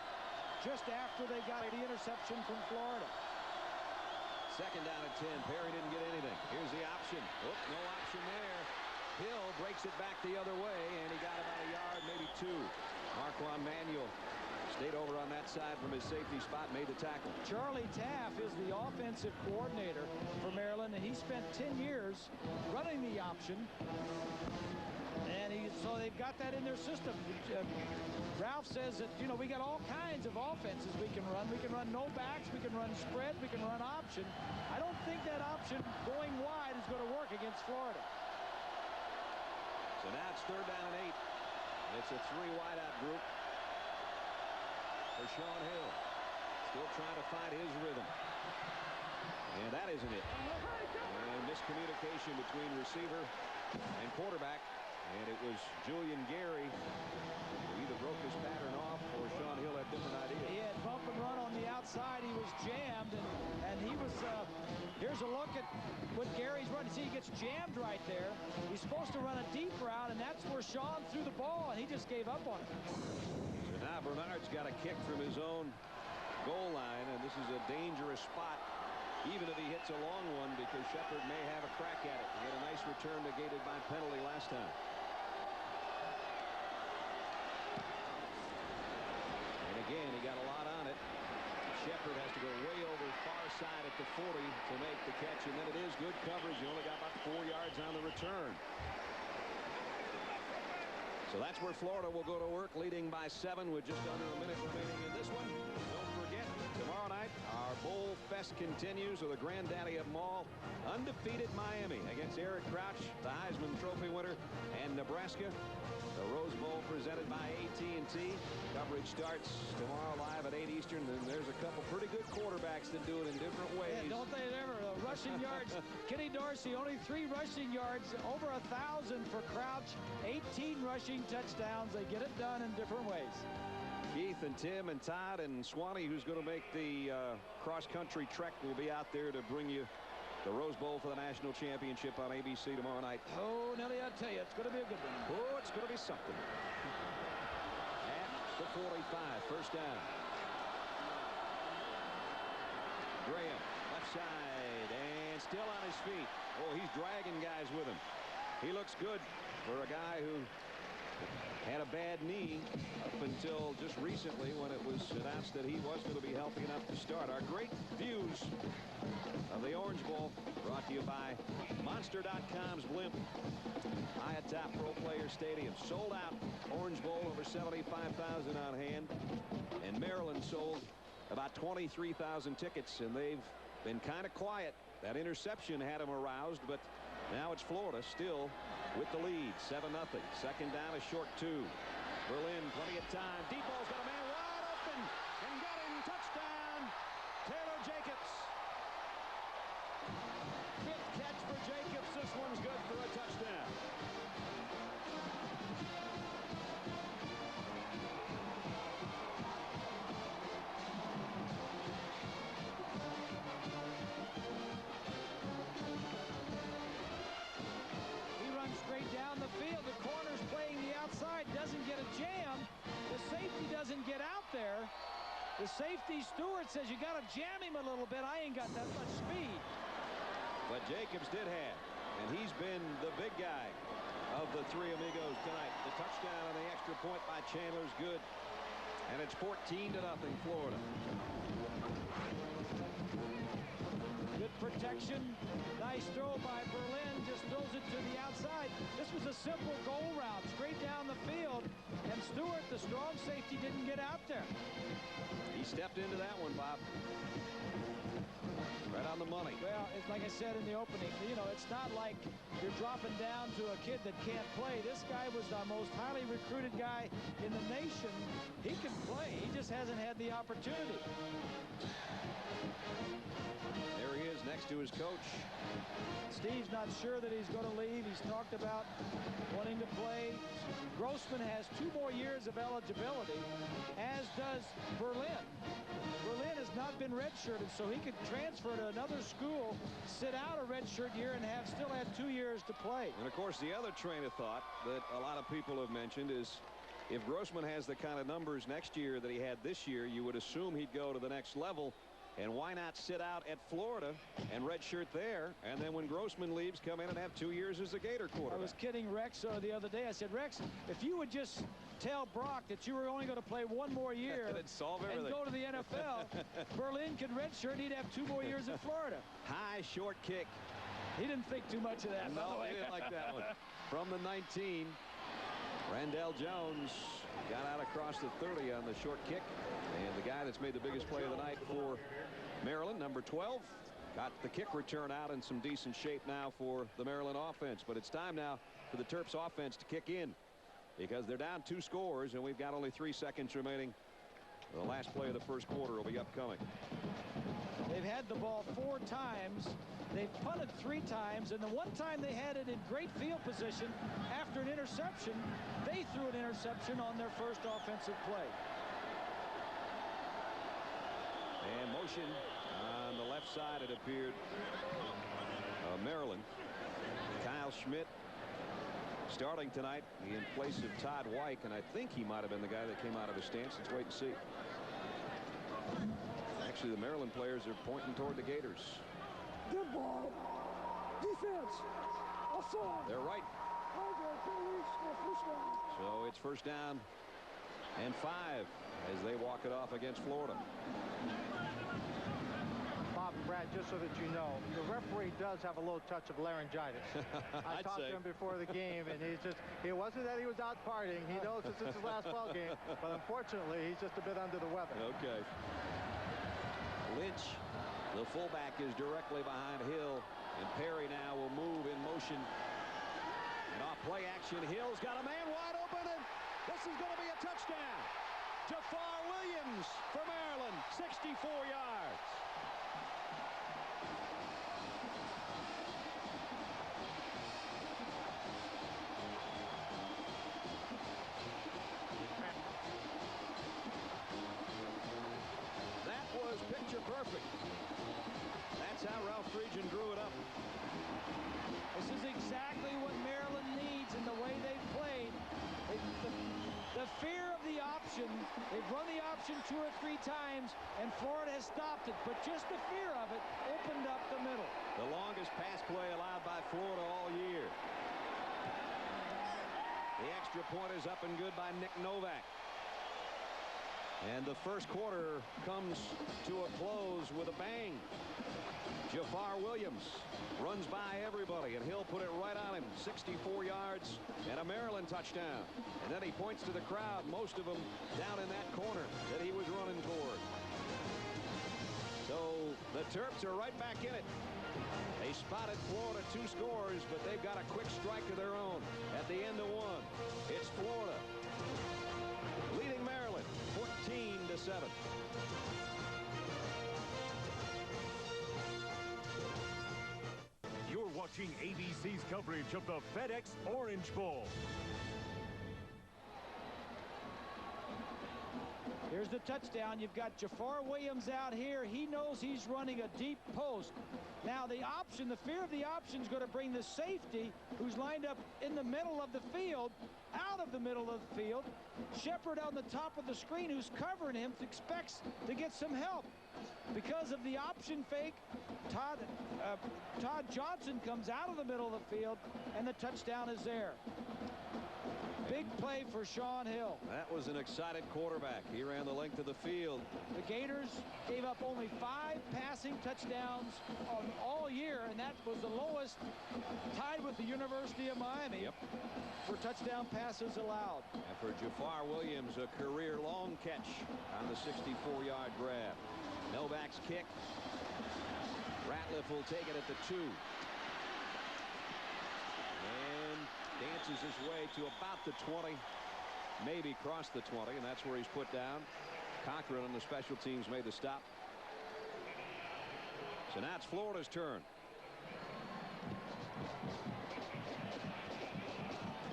just after they got the interception from Florida. Second down at 10. Perry didn't get anything. Here's the option. Oh, no option there. Hill breaks it back the other way, and he got about a yard, maybe 2. Marquand Manuel stayed over on that side from his safety spot, made the tackle. Charlie Taff is the offensive coordinator for Maryland, and he spent 10 years running the option. And so they've got that in their system. Ralph says that, you know, we got all kinds of offenses we can run. We can run no backs, we can run spread, we can run option. I don't think that option going wide is going to work against Florida. So now it's third down and 8. It's a 3 wideout group for Sean Hill. Still trying to find his rhythm. And that isn't it. And miscommunication between receiver and quarterback. And it was Julian Gary who either broke his pattern off or Sean Hill had different ideas. He had bump and run on the outside. He was jammed, and he was, here's a look at what Gary's running. See, he gets jammed right there. He's supposed to run a deep route, and that's where Sean threw the ball, and he just gave up on it. So now Bernard's got a kick from his own goal line, and this is a dangerous spot, even if he hits a long one, because Shepard may have a crack at it. He had a nice return negated by penalty last time. Again, he got a lot on it. Shepard has to go way over far side at the 40 to make the catch, and then it is good coverage. He only got about 4 yards on the return. So that's where Florida will go to work, leading by 7 with just under a minute remaining in this one. Don't forget, tomorrow night, our Bowl Fest continues with the granddaddy of them all. Undefeated Miami against Eric Crouch, the Heisman Trophy winner, and Nebraska. The Rose Bowl presented by AT&T. Coverage starts tomorrow live at 8 Eastern. And there's a couple pretty good quarterbacks that do it in different ways. Yeah, don't they ever? Rushing yards. Kenny Dorsey, only 3 rushing yards, over 1,000 for Crouch, 18 rushing touchdowns. They get it done in different ways. Keith and Tim and Todd and Swanee, who's going to make the cross-country trek, will be out there to bring you the Rose Bowl for the national championship on ABC tomorrow night. Oh, Nelly, I tell you, it's going to be a good one. Oh, it's going to be something. At the 45, first down. Graham, left side, and still on his feet. Oh, he's dragging guys with him. He looks good for a guy who had a bad knee up until just recently when it was announced that he was going to be healthy enough to start. Our great views of the Orange Bowl brought to you by Monster.com's Blimp. High atop Pro Player Stadium. Sold out Orange Bowl, over 75,000 on hand. And Maryland sold about 23,000 tickets, and they've been kind of quiet. That interception had them aroused, but now it's Florida still with the lead, 7-0. Second down, a short 2. Berlin, plenty of time. Deep ball's got a man wide open and got him. Touchdown, Taylor Jacobs. 5th catch for Jacobs. This one's good for a touchdown. Straight down the field. The corner's playing the outside. Doesn't get a jam. The safety doesn't get out there. The safety Stewart says you got to jam him a little bit. I ain't got that much speed. But Jacobs did have, and he's been the big guy of the three amigos tonight. The touchdown on the extra point by Chandler's good. And it's 14-0 Florida. Good protection. Nice throw by Berlin. Just throws it to the outside. This was a simple goal route straight down the field. And Stewart, the strong safety, didn't get out there. He stepped into that one, Bob. Right on the money. Well, it's like I said in the opening, you know, it's not like you're dropping down to a kid that can't play. This guy was the most highly recruited guy in the nation. He can play. He just hasn't had the opportunity. There he is next to his coach. Steve's not sure that he's going to leave. He's talked about wanting to play. Grossman has 2 more years of eligibility, as does Berlin. Berlin has not been redshirted, so he could transfer to another school, sit out a redshirt year, and still have 2 years to play. And, of course, the other train of thought that a lot of people have mentioned is if Grossman has the kind of numbers next year that he had this year, you would assume he'd go to the next level. And why not sit out at Florida and redshirt there, and then when Grossman leaves, come in and have 2 years as a Gator quarterback? I was kidding Rex the other day. I said, Rex, if you would just tell Brock that you were only going to play 1 more year and go to the NFL, Berlin could redshirt, he'd have 2 more years in Florida. High short kick. He didn't think too much of that, by the way. He didn't like that one. From the 19, Randall Jones got out across the 30 on the short kick. And the guy that's made the biggest play of the night for Maryland, number 12, got the kick return out in some decent shape now for the Maryland offense. But it's time now for the Terps offense to kick in because they're down 2 scores and we've got only 3 seconds remaining. The last play of the first quarter will be upcoming. They've had the ball 4 times. They've punted 3 times, and the one time they had it in great field position after an interception, they threw an interception on their first offensive play. And motion on the left side, it appeared, Maryland. Kyle Schmidt starting tonight in place of Todd White, and I think he might have been the guy that came out of his stance. Let's wait and see. Actually, the Maryland players are pointing toward the Gators. Good ball. Defense. Offside. They're right. So it's first down and 5 as they walk it off against Florida. Bob and Brad, just so that you know, the referee does have a little touch of laryngitis. I talked to him before the game, and it wasn't that he was out partying. He knows this is his last ball game, but unfortunately, he's just a bit under the weather. Okay. Lynch The fullback is directly behind Hill, and Perry now will move in motion. And off play action, Hill's got a man wide open, and this is going to be a touchdown. Jafar Williams for Maryland, 64 yards. That was picture perfect. That's how Ralph Friedgen drew it up. This is exactly what Maryland needs in the way they've played. The fear of the option, they've run the option 2 or 3 times, and Florida has stopped it. But just the fear of it opened up the middle. The longest pass play allowed by Florida all year. The extra point is up and good by Nick Novak. And the first quarter comes to a close with a bang. Jafar Williams runs by everybody, and he'll put it right on him. 64 yards and a Maryland touchdown. And then he points to the crowd, most of them down in that corner that he was running toward. So the Terps are right back in it. They spotted Florida 2 scores, but they've got a quick strike of their own at the end of 1. It's Florida leading Maryland 14-7. You're watching ABC's coverage of the FedEx Orange Bowl. Here's the touchdown. You've got Jafar Williams out here. He knows he's running a deep post. Now the option, the fear of the option is going to bring the safety, who's lined up in the middle of the field, out of the middle of the field. Shepard on the top of the screen, who's covering him, expects to get some help. Because of the option fake, Todd Johnson comes out of the middle of the field, and the touchdown is there. Big play for Sean Hill. That was an excited quarterback. He ran the length of the field. The Gators gave up only 5 passing touchdowns all year, and that was the lowest, tied with the University of Miami for touchdown passes allowed. And for Jafar Williams, a career long catch on the 64-yard grab. Novak's kick. Ratliff will take it at the 2. Dances his way to about the 20, maybe cross the 20, and that's where he's put down. Cochran on the special teams made the stop. So now it's Florida's turn.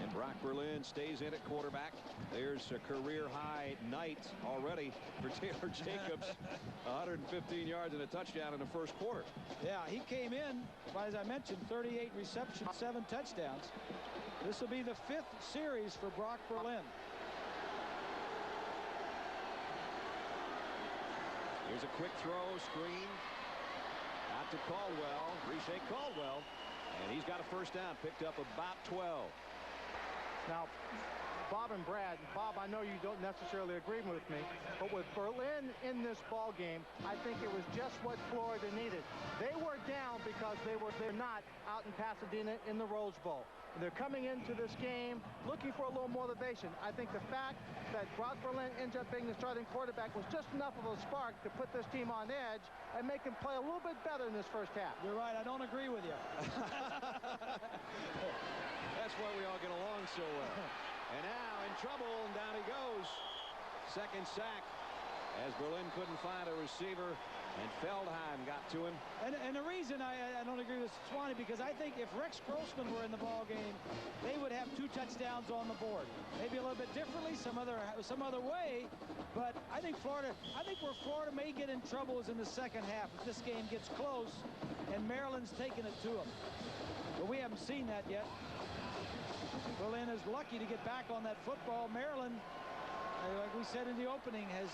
And Brock Berlin stays in at quarterback. There's a career-high night already for Taylor Jacobs. 115 yards and a touchdown in the first quarter. Yeah, he came in, as I mentioned, 38 receptions, 7 touchdowns. This will be the 5th series for Brock Berlin. Here's a quick throw, screen. Out to Caldwell, Reche Caldwell. And he's got a first down, picked up about 12. Now, Bob and Brad, Bob, I know you don't necessarily agree with me, but with Berlin in this ball game, I think it was just what Florida needed. They were down because they're not out in Pasadena in the Rose Bowl. They're coming into this game looking for a little motivation. I think the fact that Brock Berlin ends up being the starting quarterback was just enough of a spark to put this team on edge and make them play a little bit better in this first half. You're right. I don't agree with you. That's why we all get along so well. And now in trouble, and down he goes. Second sack as Berlin couldn't find a receiver, and Feldheim got to him. And the reason I don't agree with Swanee, because I think if Rex Grossman were in the ball game, they would have 2 touchdowns on the board. Maybe a little bit differently, some other way, but I think where Florida may get in trouble is in the second half if this game gets close and Maryland's taking it to them. But we haven't seen that yet. Berlin is lucky to get back on that football. Maryland, like we said in the opening, has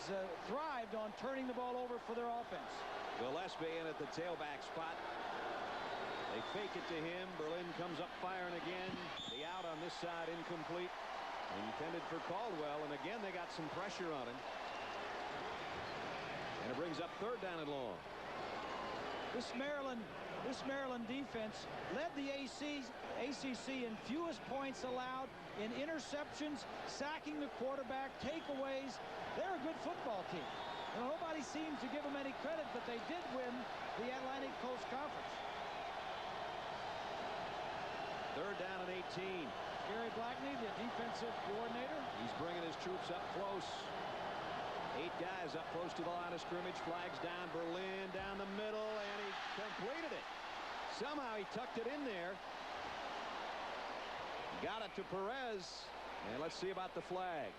thrived on turning the ball over for their offense. Gillespie in at the tailback spot. They fake it to him. Berlin comes up firing again. The out on this side incomplete. Intended for Caldwell, and again they got some pressure on him. And it brings up 3rd down and long. This Maryland defense led the ACC in fewest points allowed, in interceptions, sacking the quarterback, takeaways. They're a good football team. Well, nobody seems to give them any credit, but they did win the Atlantic Coast Conference. 3rd down and 18. Gary Blackney, the defensive coordinator. He's bringing his troops up close. 8 guys up close to the line of scrimmage. Flags down. Berlin down the middle, and he completed it. Somehow he tucked it in there. Got it to Perez. And let's see about the flag.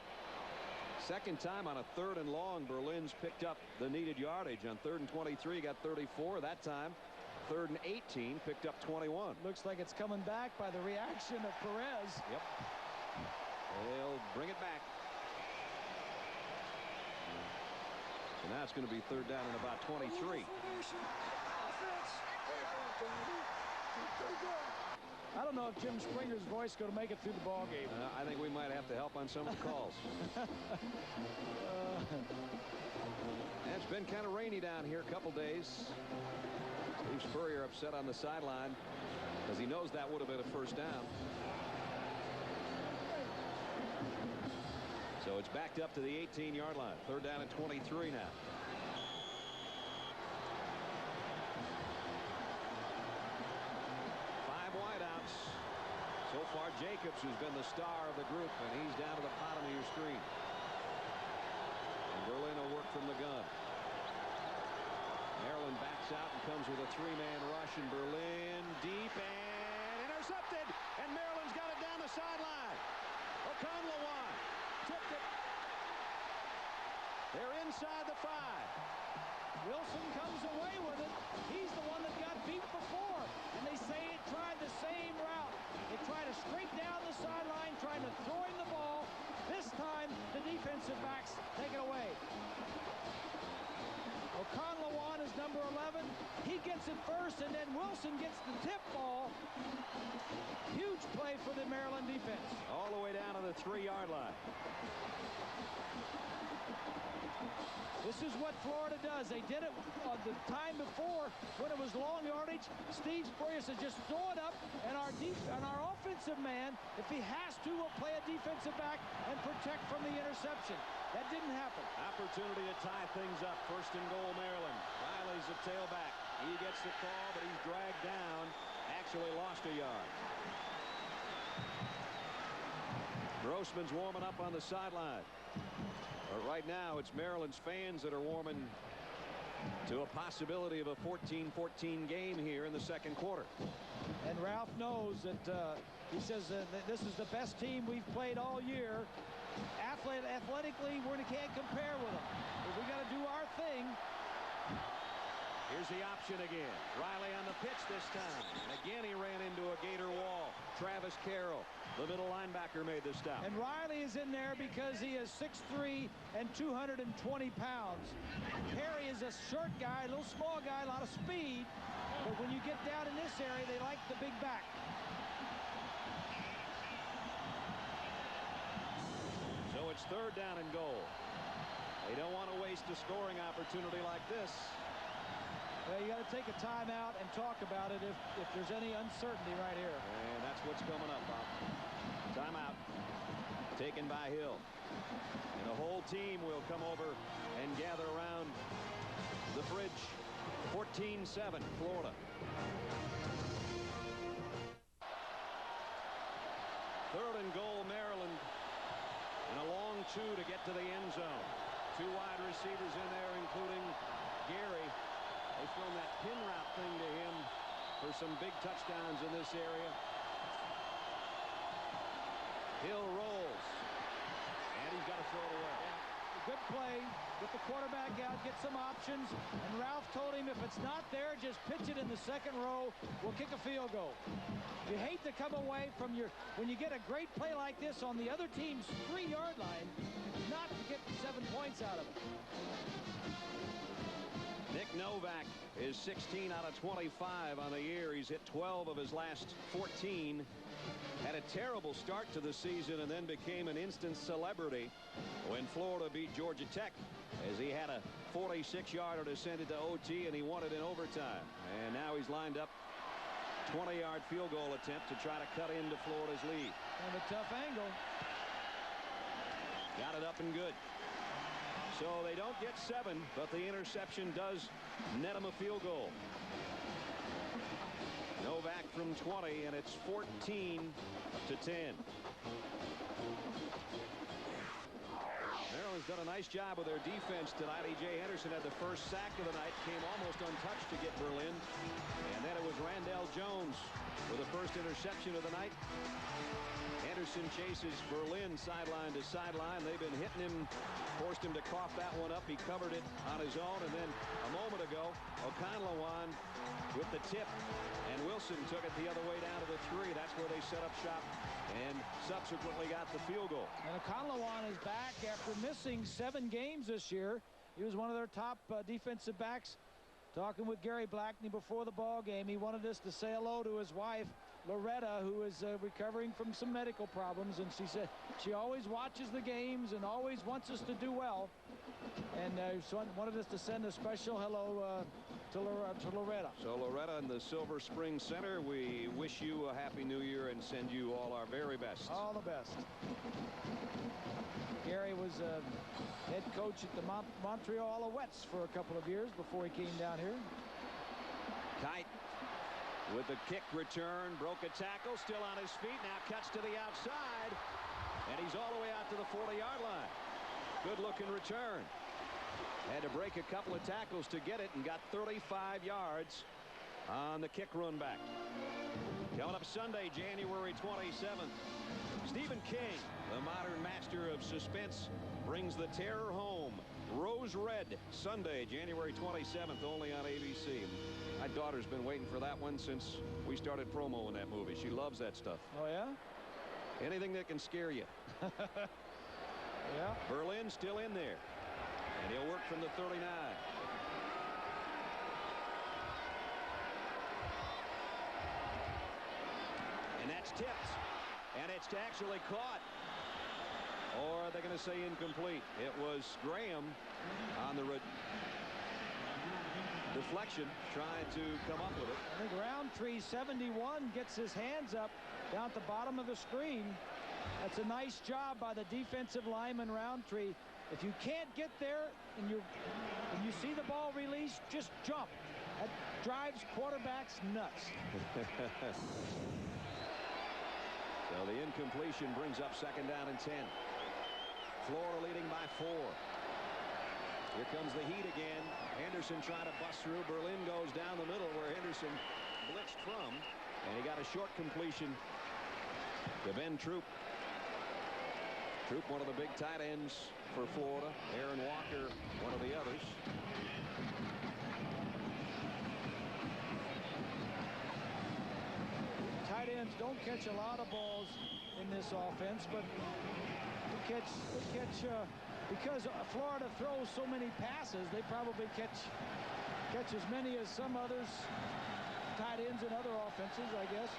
Second time on a 3rd and long, Berlin's picked up the needed yardage. On 3rd and 23, got 34 that time. 3rd and 18, picked up 21. Looks like it's coming back by the reaction of Perez. Yep. They'll bring it back. So now it's going to be 3rd down and about 23. I don't know if Jim Springer's voice is going to make it through the ball game. I think we might have to help on some of the calls. It's been kind of rainy down here a couple days. Steve Spurrier upset on the sideline because he knows that would have been a 1st down. So it's backed up to the 18-yard line. 3rd down and 23 now. So far, Jacobs, who's been the star of the group, and he's down to the bottom of your screen. And Berlin will work from the gun. Maryland backs out and comes with a 3-man rush, and Berlin deep and intercepted. And Maryland's got it down the sideline. Okonlawon tipped it. They're inside the 5. Wilson comes away with it. He's the one that got beat before. And they say it tried the same route. It tried to straight down the sideline, trying to throw him the ball. This time, the defensive backs take it away. Okonlawon is number 11. He gets it first, and then Wilson gets the tip ball. Huge play for the Maryland defense. All the way down to the 3-yard line. This is what Florida does. They did it the time before when it was long yardage. Steve Spurrier said, just throw it up, and our offensive man, if he has to, will play a defensive back and protect from the interception. That didn't happen. Opportunity to tie things up. 1st and goal, Maryland. Riley's the tailback. He gets the call, but he's dragged down. Actually lost a yard. Grossman's warming up on the sideline. But right now, it's Maryland's fans that are warming to a possibility of a 14-14 game here in the 2nd quarter. And Ralph knows that he says that this is the best team we've played all year. Athletically, we can't compare with them. But we got to do our thing. Here's the option again. Riley on the pitch this time. And again, he ran into a Gator wall. Travis Carroll, the middle linebacker, made the stop. And Riley is in there because he is 6'3" and 220 pounds. Perry is a short guy, a little small guy, a lot of speed. But when you get down in this area, they like the big back. So it's 3rd down and goal. They don't want to waste a scoring opportunity like this. Well, you got to take a timeout and talk about it if there's any uncertainty right here. And that's what's coming up, Bob. Timeout taken by Hill. And the whole team will come over and gather around the fridge. 14-7, Florida. Third and goal, Maryland. And a long 2 to get to the end zone. 2 wide receivers in there, including Gary. They've thrown that pin route thing to him for some big touchdowns in this area. Hill rolls. And he's got to throw it away. Good play. Get the quarterback out, get some options. And Ralph told him if it's not there, just pitch it in the 2nd row. We'll kick a field goal. You hate to come away from when you get a great play like this on the other team's 3-yard line, not to get 7 points out of it. Nick Novak is 16 out of 25 on the year. He's hit 12 of his last 14. Had a terrible start to the season and then became an instant celebrity when Florida beat Georgia Tech, as he had a 46-yarder to send it to OT, and he won it in overtime. And now he's lined up 20-yard field goal attempt to try to cut into Florida's lead. And a tough angle. Got it up and good. So they don't get 7, but the interception does net them a field goal. Novak from 20, and it's 14-10. Maryland's done a nice job with their defense tonight. E.J. Henderson had the first sack of the night, came almost untouched to get Berlin. And then it was Randall Jones with the first interception of the night. Henderson chases Berlin sideline to sideline. They've been hitting him, forced him to cough that one up. He covered it on his own. And then a moment ago, Okanlawan with the tip. And Wilson took it the other way down to the 3. That's where they set up shop and subsequently got the field goal. And Okanlawan is back after missing 7 games this year. He was one of their top defensive backs. Talking with Gary Blackney before the ball game, he wanted us to say hello to his wife, Loretta, who is recovering from some medical problems, and she said she always watches the games and always wants us to do well, and wanted us to send a special hello to Loretta. So Loretta in the Silver Spring Center, we wish you a happy new year and send you all our very best. All the best. Gary was head coach at the Montreal Alouettes for a couple of years before he came down here. Kite with the kick return, broke a tackle, still on his feet, now cuts to the outside, and he's all the way out to the 40-yard line. Good looking return. Had to break a couple of tackles to get it and got 35 yards on the kick run back. Coming up Sunday, January 27th, Stephen King, the modern master of suspense, brings the terror home. Rose Red, Sunday, January 27th, only on ABC. My daughter's been waiting for that one since we started promoing that movie. She loves that stuff. Oh, yeah? Anything that can scare you. Yeah. Berlin still in there. And he'll work from the 39. And that's tipped. And it's actually caught. Or are they going to say incomplete? It was Graham on the deflection trying to come up with it. I think Roundtree 71 gets his hands up down at the bottom of the screen. That's a nice job by the defensive lineman Roundtree. If you can't get there and you see the ball released, just jump. That drives quarterbacks nuts. So the incompletion brings up 2nd down and 10. Florida leading by 4. Here comes the heat again. Henderson trying to bust through. Berlin goes down the middle where Henderson blitzed from. And he got a short completion to Ben Troop. Troop, one of the big tight ends for Florida. Aaron Walker, one of the others. Tight ends don't catch a lot of balls in this offense, but they catch because Florida throws so many passes, they probably catch as many as some others tight ends in other offenses, I guess.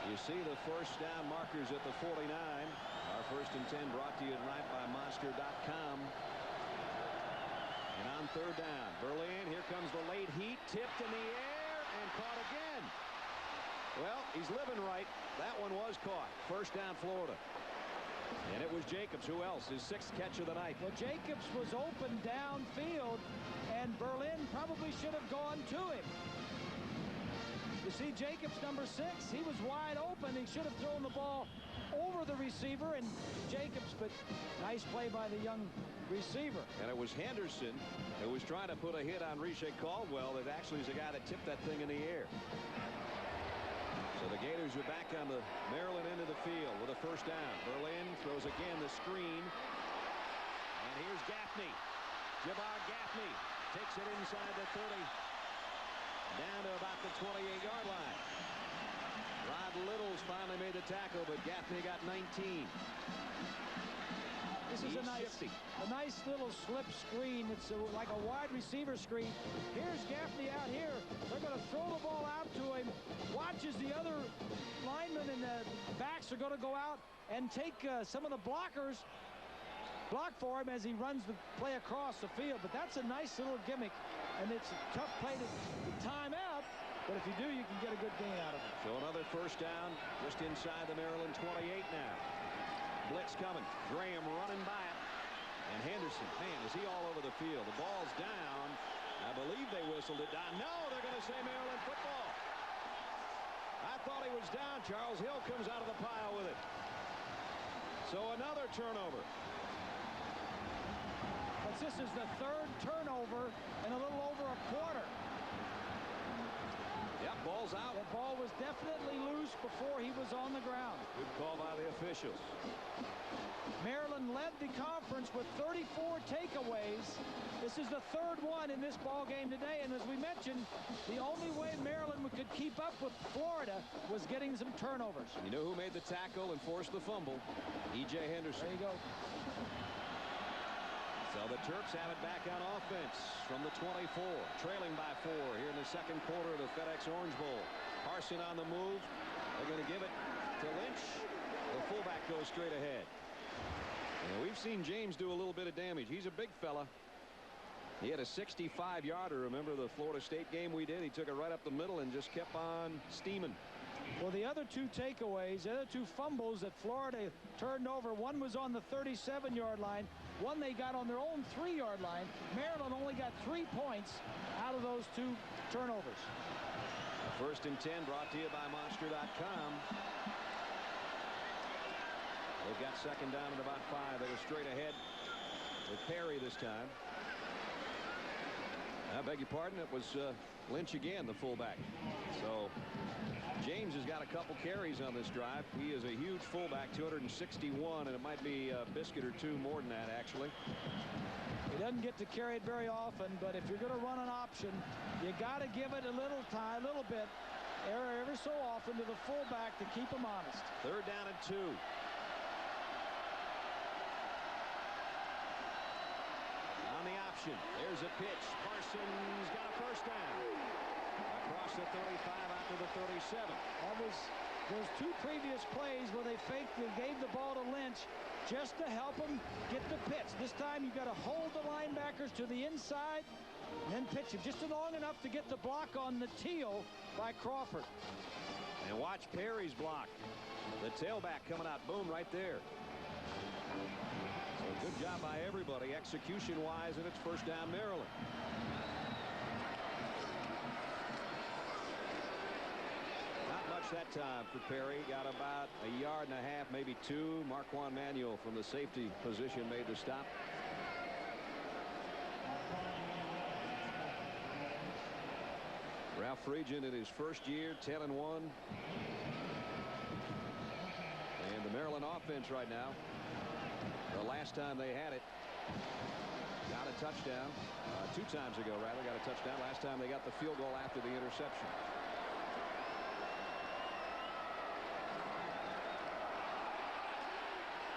You see the first down markers at the 49. Our 1st and 10 brought to you tonight by Monster.com. And on 3rd down, Berlin, here comes the late heat, tipped in the air and caught again. Well, he's living right. That one was caught. 1st down, Florida. And it was Jacobs. Who else? His 6th catch of the night. Well, Jacobs was open downfield, and Berlin probably should have gone to him. You see Jacobs, number 6, he was wide open. He should have thrown the ball over the receiver, and Jacobs, but nice play by the young receiver. And it was Henderson who was trying to put a hit on Riche Caldwell. That actually is the guy that tipped that thing in the air. So the Gators are back on the Maryland end of the field with a 1st down. Berlin throws again the screen. And here's Gaffney. Jabbar Gaffney takes it inside the 30. Down to about the 28-yard line. Rod Littles finally made the tackle, but Gaffney got 19. This is a nice little slip screen. It's like a wide receiver screen. Here's Gaffney out here. They're going to throw the ball out to him. Watches the other linemen and the backs are going to go out and take some of the blockers, block for him as he runs the play across the field. But that's a nice little gimmick, and it's a tough play to time out. But if you do, you can get a good gain out of it. So another 1st down just inside the Maryland 28 now. Blitz coming. Graham running by it. And Henderson, man, is he all over the field. The ball's down. I believe they whistled it down. No, they're going to say Maryland football. I thought he was down. Charles Hill comes out of the pile with it. So another turnover. But this is the third turnover in a little over a quarter. Yep, ball's out. The ball was definitely loose before he was on the ground. Good call by the officials. Maryland led the conference with 34 takeaways. This is the third one in this ball game today, and as we mentioned, the only way Maryland could keep up with Florida was getting some turnovers. You know who made the tackle and forced the fumble? E.J. Henderson. There you go. So the Terps have it back on offense from the 24, trailing by 4 here in the second quarter of the FedEx Orange Bowl. Parson on the move. They're going to give it to Lynch. The fullback goes straight ahead. And we've seen James do a little bit of damage. He's a big fella. He had a 65-yarder. Remember the Florida State game we did? He took it right up the middle and just kept on steaming. Well, the other two takeaways, the other two fumbles that Florida turned over, one was on the 37-yard line, one they got on their own 3-yard line. Maryland only got 3 points out of those two turnovers. First and 10 brought to you by Monster.com. They've got second down at about 5. They were straight ahead with Perry this time. I beg your pardon, it was Lynch again, the fullback. So James has got a couple carries on this drive. He is a huge fullback, 261, and it might be a biscuit or two more than that, actually. He doesn't get to carry it very often, but if you're going to run an option, you got to give it a little time, a little bit, every so often to the fullback to keep him honest. Third down and 2. On the option, there's a pitch. Parsons got a first down. Across the 35 out to the 37. That was those two previous plays where they gave the ball to Lynch just to help him get the pitch. This time you got to hold the linebackers to the inside and then pitch him just long enough to get the block on the Teal by Crawford. And watch Perry's block. The tailback coming out, boom, right there. So good job by everybody execution-wise, and it's first down Maryland. That time for Perry. Got about a yard and a half, maybe 2. Marquand Manuel from the safety position made the stop. Ralph Friedgen in his first year, 10-1. And the Maryland offense right now, the last time they had it, got a touchdown. 2 times ago, rather, got a touchdown. Last time they got the field goal after the interception.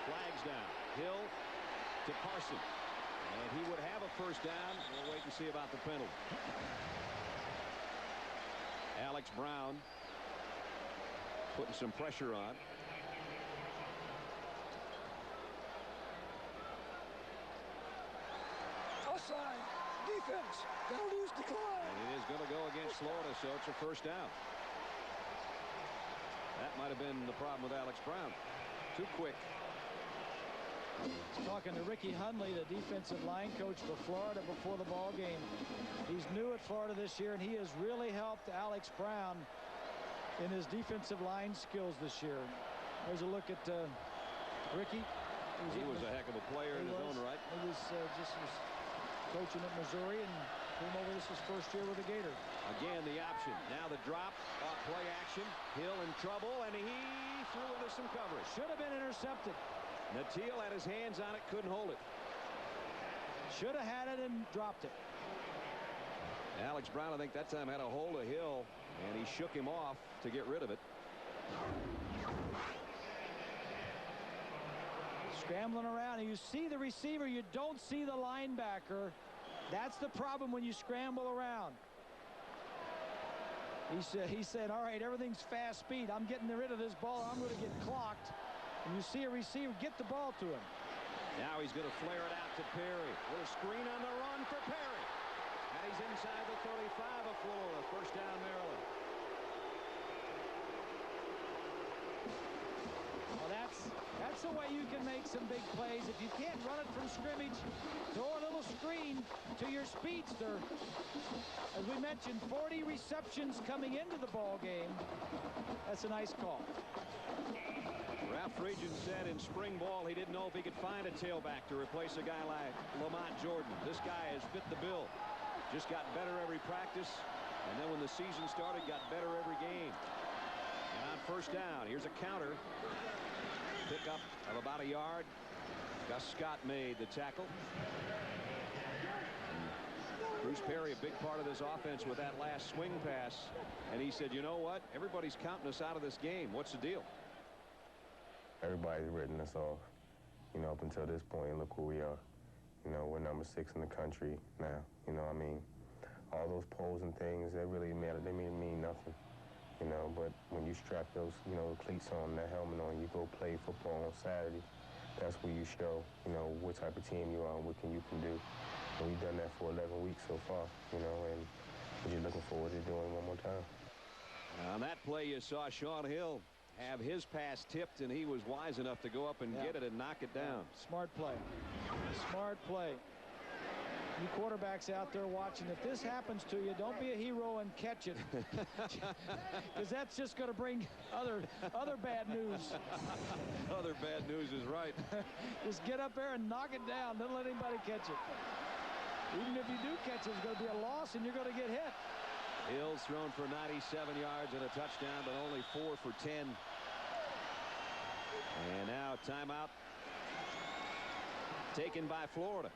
Flags down. Hill to Parson. And he would have a first down. We'll wait and see about the penalty. Alex Brown putting some pressure on. Offside. Defense. Penalties decline. And it is going to go against Florida, so it's a first down. That might have been the problem with Alex Brown. Too quick. Talking to Ricky Hundley, the defensive line coach for Florida before the ball game. He's new at Florida this year, and he has really helped Alex Brown in his defensive line skills this year. There's a look at Ricky. He was a heck of a player in his own right. He was just coaching at Missouri and came over. This his first year with the Gator. Again, the option. Now the drop. Play action. Hill in trouble, and he threw into some coverage. Should have been intercepted. Natil had his hands on it, couldn't hold it. Should have had it and dropped it. Alex Brown, I think that time, had a hold of Hill, and he shook him off to get rid of it. Scrambling around, and you see the receiver, you don't see the linebacker. That's the problem when you scramble around. He said, all right, everything's fast speed. I'm getting rid of this ball. I'm going to get clocked. And you see a receiver get the ball to him. Now he's going to flare it out to Perry. With a screen on the run for Perry. And he's inside the 35 of Florida. First down, Maryland. Well, that's a way you can make some big plays. If you can't run it from scrimmage, throw a little screen to your speedster. As we mentioned, 40 receptions coming into the ball game. That's a nice call. Ralph Friedgen said in spring ball he didn't know if he could find a tailback to replace a guy like Lamont Jordan. This guy has fit the bill. Just got better every practice, and then when the season started, got better every game. And on first down, here's a counter. Pickup of about a yard. Gus Scott made the tackle. Bruce Perry, a big part of this offense with that last swing pass. And he said, you know what? Everybody's counting us out of this game. What's the deal? Everybody's written us off, you know, up until this point. Look where we are. You know, we're number 6 in the country now. You know, I mean, all those polls and things, they really matter. They mean nothing, you know. But when you strap those, you know, cleats on, that helmet on, you go play football on Saturday, that's where you show, you know, what type of team you are and what you can do. And we've done that for 11 weeks so far, you know, and we're just looking forward to doing it one more time. On that play, you saw Shaun Hill have his pass tipped, and he was wise enough to go up and get it and knock it down. Smart play. Smart play. You quarterbacks out there watching, if this happens to you, don't be a hero and catch it, because that's just going to bring other bad news. Other bad news is right. Just get up there and knock it down. Don't let anybody catch it. Even if you do catch it, it's going to be a loss, and you're going to get hit. Hill's thrown for 97 yards and a touchdown, but only 4 for 10. And now timeout taken by Florida.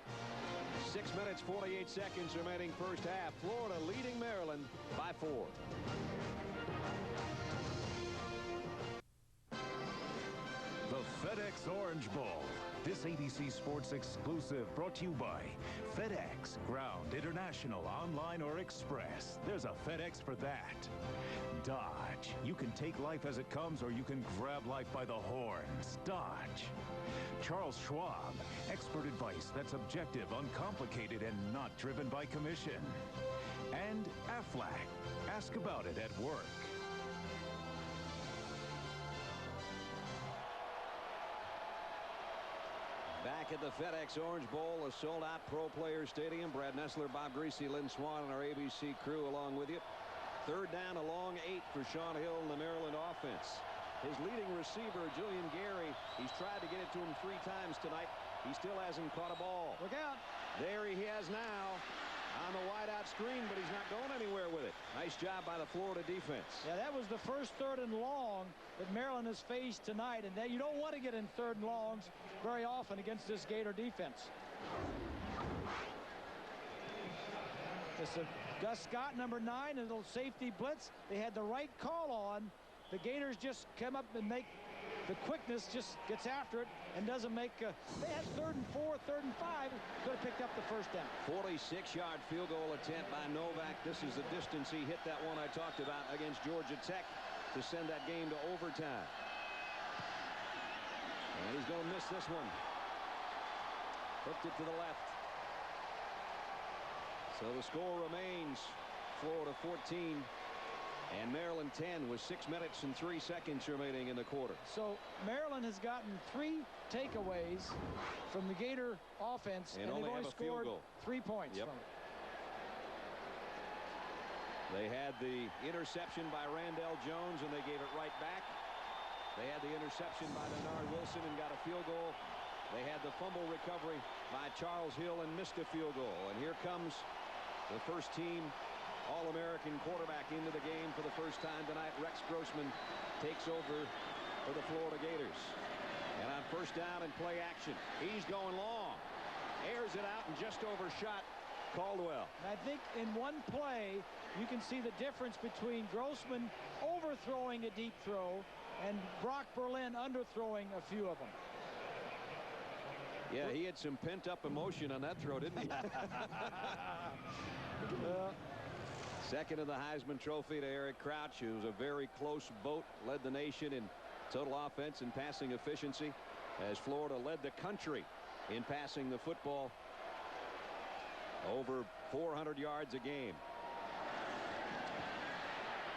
6 minutes, 48 seconds remaining first half. Florida leading Maryland by 4. The FedEx Orange Bowl. This ABC Sports exclusive brought to you by FedEx. Ground, international, online, or express. There's a FedEx for that. Dodge. You can take life as it comes, or you can grab life by the horns. Dodge. Charles Schwab. Expert advice that's objective, uncomplicated, and not driven by commission. And Aflac. Ask about it at work. Back at the FedEx Orange Bowl, a sold-out Pro Players Stadium. Brad Nessler, Bob Greasy, Lynn Swan, and our ABC crew along with you. Third down, a long 8 for Shaun Hill and the Maryland offense. His leading receiver, Julian Gary, he's tried to get it to him 3 times tonight. He still hasn't caught a ball. Look out. There he has now on the wide-out screen, but he's not going anywhere with it. Nice job by the Florida defense. Yeah, that was the first 3rd and long that Maryland has faced tonight, and that you don't want to get in 3rd and longs very often against this Gator defense. This is Gus Scott, number 9, a little safety blitz. They had the right call on. The Gators just come up and make the quickness, just gets after it and doesn't make. They had 3rd and 4, 3rd and 5. Could have picked up the first down. 46-yard field goal attempt by Novak. This is the distance he hit that one I talked about against Georgia Tech to send that game to overtime. And he's going to miss this one. Hooked it to the left. So the score remains Florida 14 and Maryland 10 with 6 minutes and 3 seconds remaining in the quarter. So Maryland has gotten 3 takeaways from the Gator offense, and they've only scored 3 points from it. They had the interception by Randall Jones, and they gave it right back. They had the interception by Bernard Wilson and got a field goal. They had the fumble recovery by Charles Hill and missed a field goal. And here comes the first team All-American quarterback into the game for the first time tonight. Rex Grossman takes over for the Florida Gators. And on first down and play action, he's going long. Airs it out and just overshot Caldwell. I think in one play, you can see the difference between Grossman overthrowing a deep throw and Brock Berlin underthrowing a few of them. Yeah, he had some pent-up emotion on that throw, didn't he? Second of the Heisman Trophy to Eric Crouch, who was a very close vote, led the nation in total offense and passing efficiency, as Florida led the country in passing the football over 400 yards a game.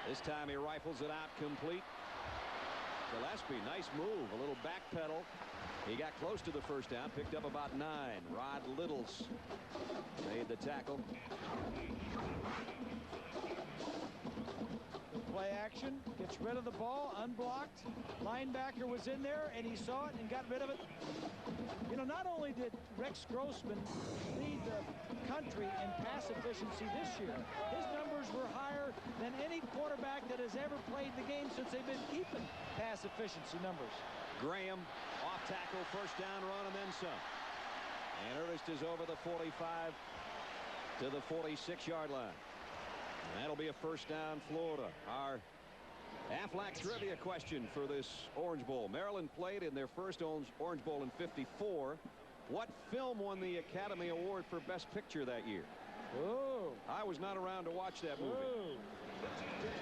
This time he rifles it out complete. Gillespie, nice move, a little back pedal. He got close to the first down, picked up about 9. Rod Littles made the tackle. Play action, gets rid of the ball, unblocked. Linebacker was in there, and he saw it and got rid of it. You know, not only did Rex Grossman lead the country in pass efficiency this year, his numbers were higher than any quarterback that has ever played the game since they've been keeping pass efficiency numbers. Graham off tackle, first down run, and then some. And Ernest is over the 45 to the 46-yard line. And that'll be a first down, Florida. Our Aflac trivia question for this Orange Bowl. Maryland played in their first Orange Bowl in '54. What film won the Academy Award for Best Picture that year? Oh. I was not around to watch that movie. Whoa.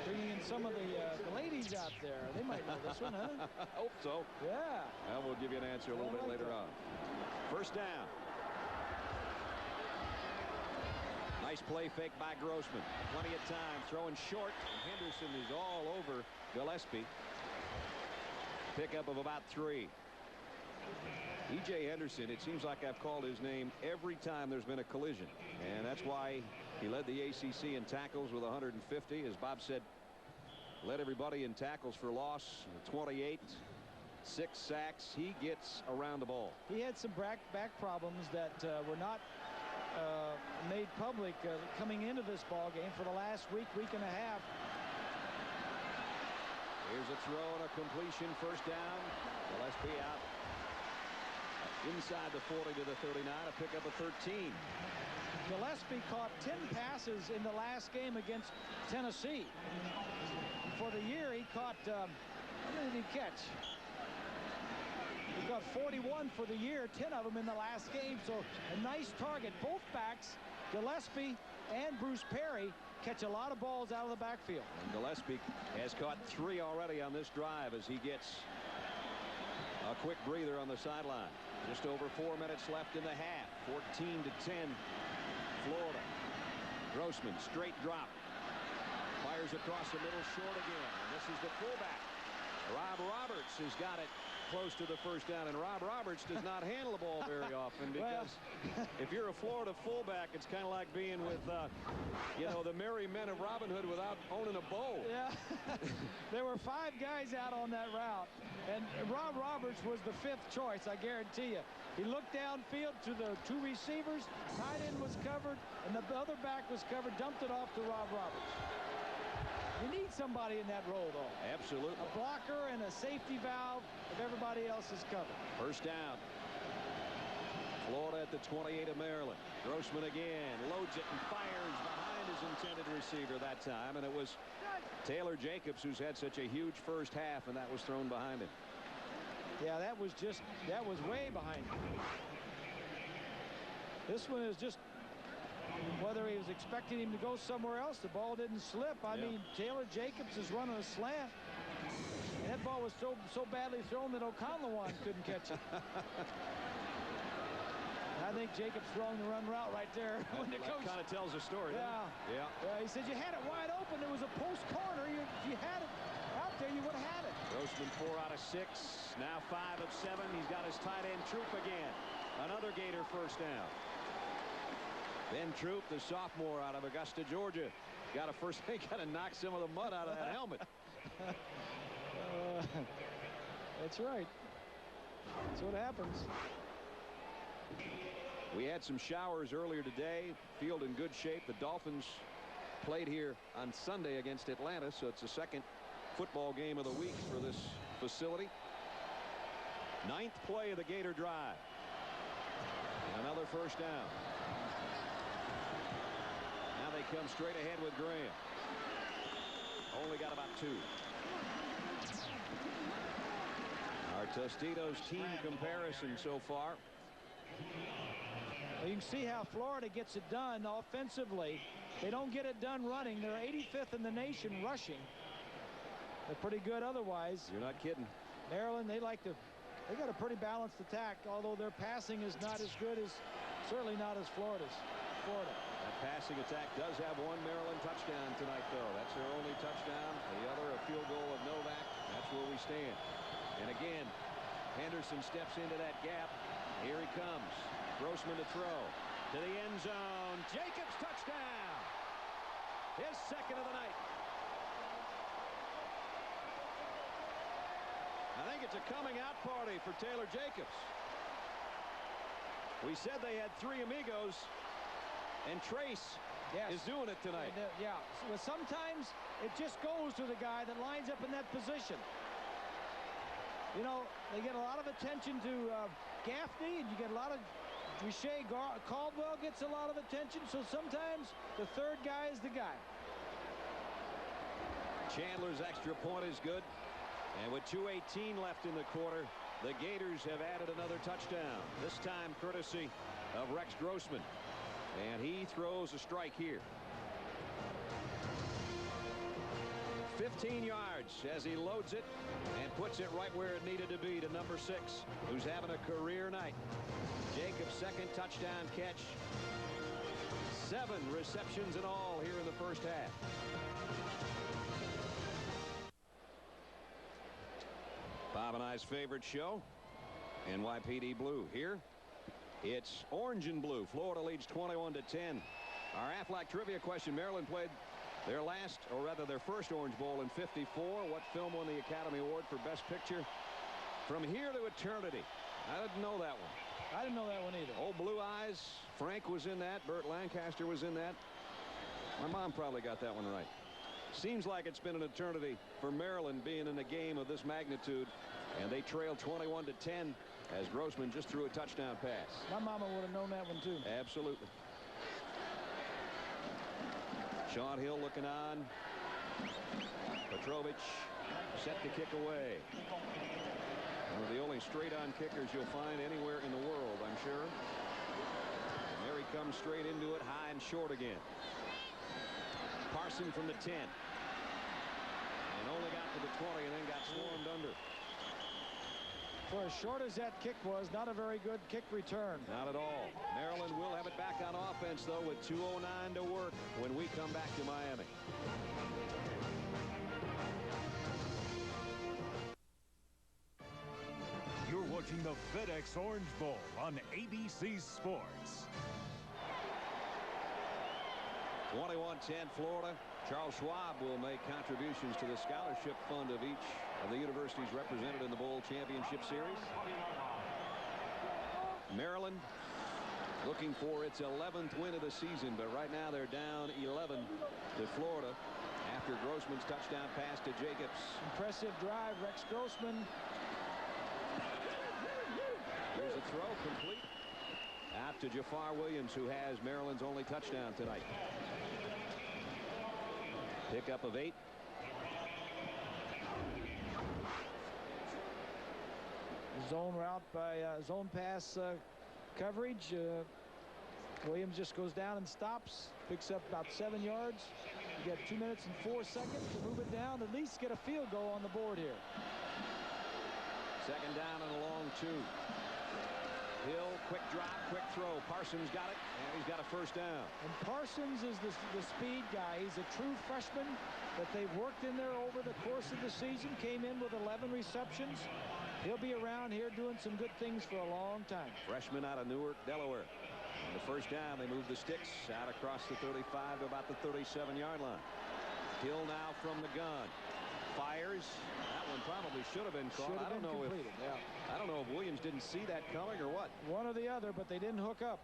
Bringing in some of the ladies out there. They might know this one, huh? I hope so. Yeah. And we'll give you an answer a little bit later on. First down. Nice play fake by Grossman. Plenty of time. Throwing short. Henderson is all over Gillespie. Pickup of about 3. E.J. Henderson, it seems like I've called his name every time there's been a collision. And that's why he led the ACC in tackles with 150. As Bob said, led everybody in tackles for loss. 28. 6 sacks. He gets around the ball. He had some back problems that were not made public coming into this ball game for the last week and a half. Here's a throw and a completion. First down. Gillespie out inside the 40 to the 39. A pickup of 13. Gillespie caught 10 passes in the last game against Tennessee. For the year, he caught how many did he catch? He got 41 for the year, 10 of them in the last game. So a nice target. Both backs, Gillespie and Bruce Perry, catch a lot of balls out of the backfield. And Gillespie has caught 3 already on this drive as he gets a quick breather on the sideline. Just over 4 minutes left in the half. 14 to 10, Florida. Grossman, straight drop. Fires across the middle, short again. And this is the fullback. Rob Roberts has got it close to the first down, and Rob Roberts does not handle the ball very often because if you're a Florida fullback, it's kind of like being with, you know, the merry men of Robin Hood without owning a bow. Yeah, there were 5 guys out on that route, and Rob Roberts was the 5th choice, I guarantee you. He looked downfield to the 2 receivers, tight end was covered, and the other back was covered, dumped it off to Rob Roberts. You need somebody in that role, though. Absolutely. A blocker and a safety valve if everybody else is covered. First down. Florida at the 28 of Maryland. Grossman again loads it and fires behind his intended receiver that time, and it was Taylor Jacobs who's had such a huge first half, and that was thrown behind him. Yeah, that was way behind him. This one is just whether he was expecting him to go somewhere else. The ball didn't slip. I mean, Taylor Jacobs is running a slant. And that ball was so badly thrown that O'Conlon couldn't catch it. I think Jacobs throwing the run route right there. When the coach kind of tells a story. Yeah. He said you had it wide open. There was a post corner. If you had it out there, you would have had it. Grossman 4 out of 6. Now 5 of 7. He's got his tight end Troop again. Another Gator first down. Ben Troop, the sophomore out of Augusta, Georgia, got a first. They got to knock some of the mud out of that helmet. That's right. That's what happens. We had some showers earlier today. Field in good shape. The Dolphins played here on Sunday against Atlanta, so it's the second football game of the week for this facility. 9th play of the Gator drive. And another first down. Now they come straight ahead with Graham. Only got about 2. Our Tostitos team comparison so far. Well, you can see how Florida gets it done offensively. They don't get it done running. They're 85th in the nation rushing. They're pretty good otherwise. You're not kidding. Maryland, they got a pretty balanced attack, although their passing is not as good as, certainly not as Florida's. That passing attack does have 1 Maryland touchdown tonight, though. That's their only touchdown. The other, a field goal of Novak. That's where we stand. And again, Henderson steps into that gap. Here he comes. Grossman to throw. To the end zone. Jacobs, touchdown. His second of the night. I think it's a coming out party for Taylor Jacobs. We said they had three amigos, and Trace is doing it tonight. Yeah, well, sometimes it just goes to the guy that lines up in that position. You know, they get a lot of attention to Gaffney, and you get a lot of Richey Caldwell gets a lot of attention, so sometimes the third guy is the guy. Chandler's extra point is good, and with 2:18 left in the quarter, the Gators have added another touchdown, this time courtesy of Rex Grossman, and he throws a strike here. 15 yards as he loads it and puts it right where it needed to be, to number 6, who's having a career night. Jacobs' second touchdown catch. 7 receptions in all here in the first half. Bob and I's favorite show, NYPD Blue. Here, it's orange and blue. Florida leads 21-10. Our Aflac trivia question: Maryland played their last, or rather their first Orange Bowl in '54. What film won the Academy Award for Best Picture? From Here to Eternity. I didn't know that one. I didn't know that one either. Old Blue Eyes. Frank was in that. Burt Lancaster was in that. My mom probably got that one right. Seems like it's been an eternity for Maryland being in a game of this magnitude, and they trail 21-10 as Grossman just threw a touchdown pass. My mama would have known that one too. Absolutely. Sean Hill looking on. Petrovich set to kick away. One of the only straight-on kickers you'll find anywhere in the world, I'm sure. And there he comes straight into it, high and short again. Parson from the 10. And only got to the 20 and then got swarmed under. For as short as that kick was, not a very good kick return. Not at all. Maryland will have it back on offense, though, with 2:09 to work when we come back to Miami. You're watching the FedEx Orange Bowl on ABC Sports. 21-10 Florida. Charles Schwab will make contributions to the scholarship fund of each of the universities represented in the bowl championship series. Maryland looking for its 11th win of the season, but right now they're down 11 to Florida after Grossman's touchdown pass to Jacobs. Impressive drive, Rex Grossman. Here's a throw complete out to Jafar Williams, who has Maryland's only touchdown tonight. Pickup of 8. Zone route by zone pass coverage. Williams just goes down and stops. Picks up about 7 yards. You got 2 minutes and 4 seconds to move it down. At least get a field goal on the board here. Second down and a long 2. Hill, quick drop, quick throw. Parsons got it, and he's got a first down. And Parsons is the speed guy. He's a true freshman that they've worked in there over the course of the season. Came in with 11 receptions. He'll be around here doing some good things for a long time. Freshman out of Newark, Delaware. On the first down, they move the sticks out across the 35 to about the 37-yard line. Hill now from the gun. Fires. That one probably should have been caught. I don't know if Williams didn't see that coming or what. One or the other, but they didn't hook up.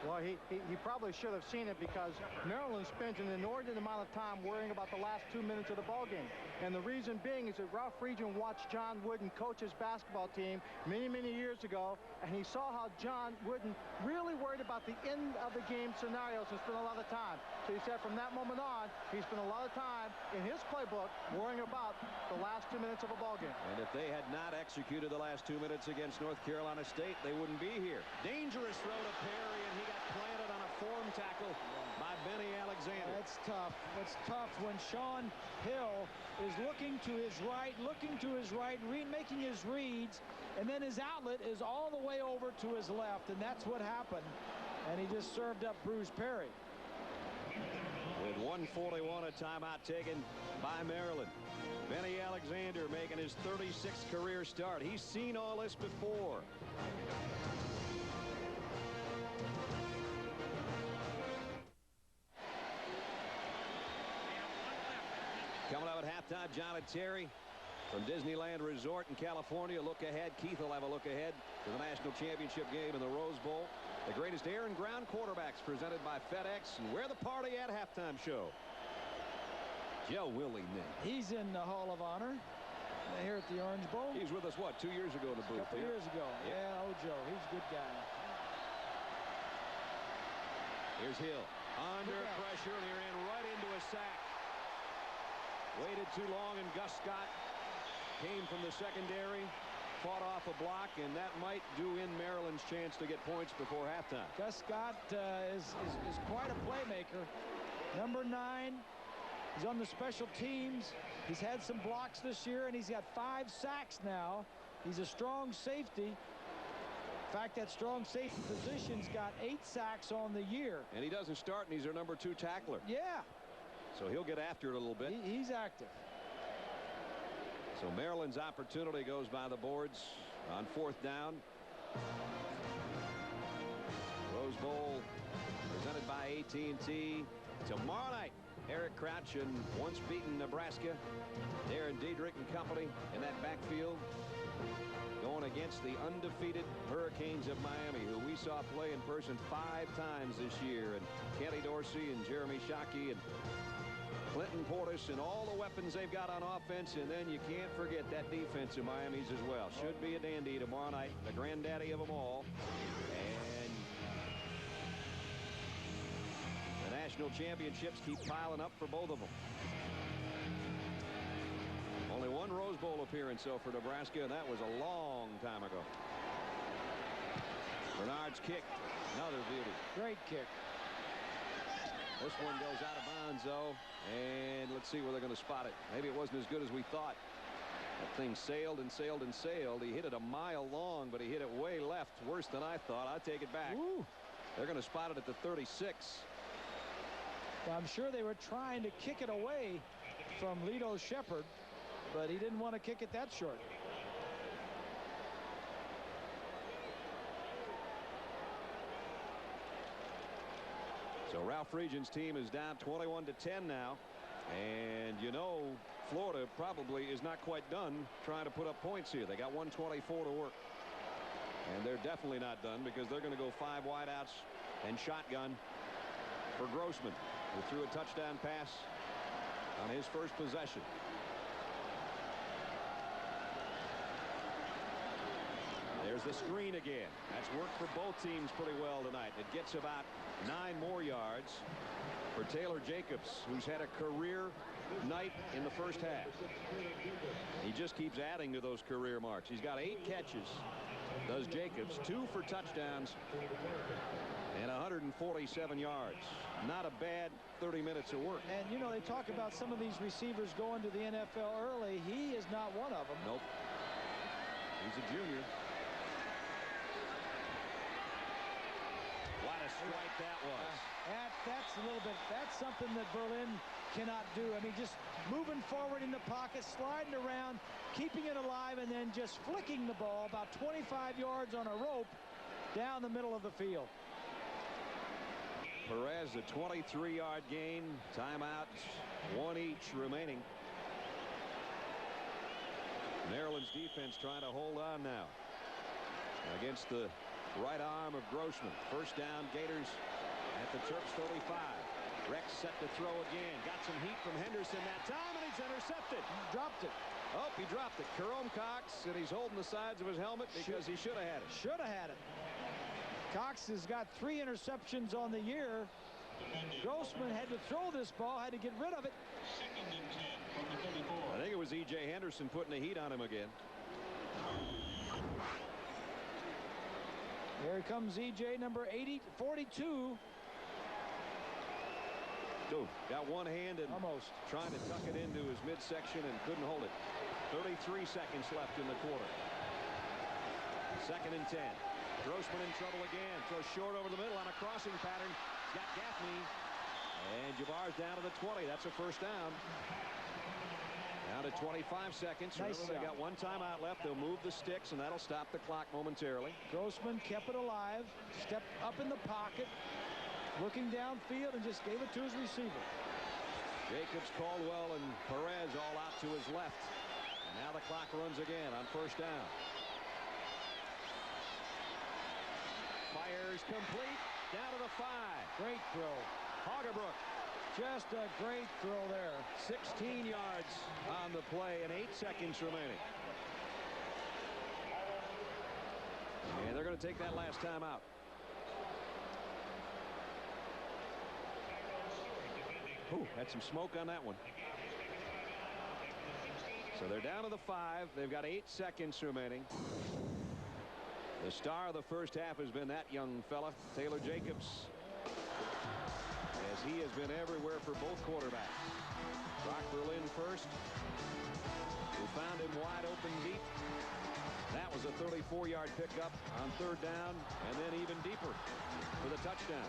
Well, he probably should have seen it, because Maryland spends an inordinate amount of time worrying about the last 2 minutes of the ball game. And the reason being is that Ralph Friedgen watched John Wooden coach his basketball team many, many years ago, and he saw how John Wooden really worried about the end of the game scenarios and spent a lot of time. So he said from that moment on, he spent a lot of time in his playbook worrying about the last 2 minutes of a ball game. And if they had not executed the last 2 minutes against North Carolina State, they wouldn't be here. Dangerous throw to Perry, and he got planted on a form tackle by Benny Alexander. That's tough. That's tough when Sean Hill is looking to his right, making his reads, and then his outlet is all the way over to his left, and that's what happened. And he just served up Bruce Perry. With With 1:41, a timeout taken by Maryland. Benny Alexander making his 36th career start. He's seen all this before. Coming up at halftime, John and Terry from Disneyland Resort in California. Look ahead. Keith will have a look ahead to the national championship game in the Rose Bowl. The greatest air and ground quarterbacks presented by FedEx. And where the party at halftime show. Joe Willie Nick. He's in the Hall of Honor here at the Orange Bowl. He's with us, what, 2 years ago in the booth? A couple years ago. Yeah, oh, Joe. He's a good guy. Here's Hill. Under pressure, and he ran right into a sack. Waited too long, and Gus Scott came from the secondary, fought off a block, and that might do in Maryland's chance to get points before halftime. Gus Scott is quite a playmaker. Number 9. He's on the special teams. He's had some blocks this year, and he's got 5 sacks now. He's a strong safety. In fact, that strong safety position's got 8 sacks on the year. And he doesn't start, and he's our number 2 tackler. Yeah. So he'll get after it a little bit. He's active. So Maryland's opportunity goes by the boards on 4th down. Rose Bowl presented by AT&T. Tomorrow night, Eric Crouch and once beaten Nebraska, Darren Diedrich and company in that backfield, going against the undefeated Hurricanes of Miami, who we saw play in person 5 times this year, and Kenny Dorsey and Jeremy Shockey and Clinton Portis and all the weapons they've got on offense, and then you can't forget that defense of Miami's as well. Should be a dandy tomorrow night, the granddaddy of them all. And the national championships keep piling up for both of them. Only 1 Rose Bowl appearance, though, for Nebraska, and that was a long time ago. Bernard's kick, another beauty. Great kick. This one goes out of bounds, though, and let's see where they're going to spot it. Maybe it wasn't as good as we thought. That thing sailed and sailed and sailed. He hit it a mile long, but he hit it way left. Worse than I thought. I take it back. Ooh. They're going to spot it at the 36. Well, I'm sure they were trying to kick it away from Lito Shepherd, but he didn't want to kick it that short. So Ralph Friedgen's team is down 21-10 now, and you know Florida probably is not quite done trying to put up points here. They got 124 to work, and they're definitely not done because they're going to go 5 wideouts and shotgun for Grossman, who threw a touchdown pass on his first possession. There's the screen again. That's worked for both teams pretty well tonight. It gets about 9 more yards for Taylor Jacobs, who's had a career night in the first half. He just keeps adding to those career marks. He's got 8 catches, does Jacobs, 2 for touchdowns and 147 yards. Not a bad 30 minutes of work. And you know, they talk about some of these receivers going to the NFL early. He is not one of them. Nope. He's a junior. What a strike that was. That's a little bit, that's something that Berlin cannot do. I mean, just moving forward in the pocket, sliding around, keeping it alive, and then just flicking the ball about 25 yards on a rope down the middle of the field. Perez, a 23-yard gain. Timeout, 1 each remaining. Maryland's defense trying to hold on now against the right arm of Grossman. First down, Gators at the Terps 35. Rex set to throw again. Got some heat from Henderson that time, and he's intercepted. Dropped it. Oh, he dropped it. Jerome Cox, and he's holding the sides of his helmet because he should have had it. Should have had it. Cox has got 3 interceptions on the year. Grossman had to throw this ball, had to get rid of it. I think it was E.J. Henderson putting the heat on him again. Here comes E.J. number 42. Got one hand and almost trying to tuck it into his midsection and couldn't hold it. 33 seconds left in the quarter. 2nd and 10. Grossman in trouble again. Throws short over the middle on a crossing pattern. He's got Gaffney. And Jabbar's down to the 20. That's a first down. Down to 25 seconds. Nice Remember, they got one timeout left. They'll move the sticks, and that'll stop the clock momentarily. Grossman kept it alive, stepped up in the pocket, looking downfield, and just gave it to his receiver. Jacobs, Caldwell, and Perez all out to his left. And now the clock runs again on first down. Fires complete. Down to the 5. Great throw. Hoggebrook. Just a great throw there. 16 yards on the play and 8 seconds remaining. And they're going to take that last time out. Ooh, had some smoke on that one. So they're down to the 5. They've got 8 seconds remaining. The star of the first half has been that young fella, Taylor Jacobs, as he has been everywhere for both quarterbacks. Brock Berlin first, who found him wide open deep. That was a 34-yard pickup on third down, and then even deeper for the touchdown.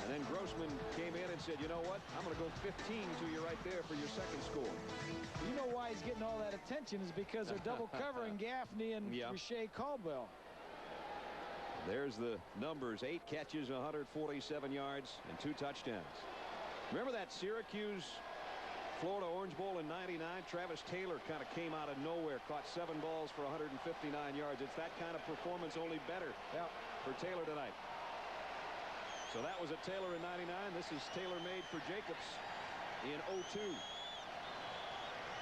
And then Grossman came in and said, you know what, I'm going to go 15 to you right there for your second score. You know why he's getting all that attention is because they're double covering Gaffney and Rashay Caldwell. There's the numbers. 8 catches, 147 yards, and 2 touchdowns. Remember that Syracuse Florida Orange Bowl in '99? Travis Taylor kind of came out of nowhere, caught 7 balls for 159 yards. It's that kind of performance, only better for Taylor tonight. So that was a Taylor in '99. This is Taylor made for Jacobs in '02.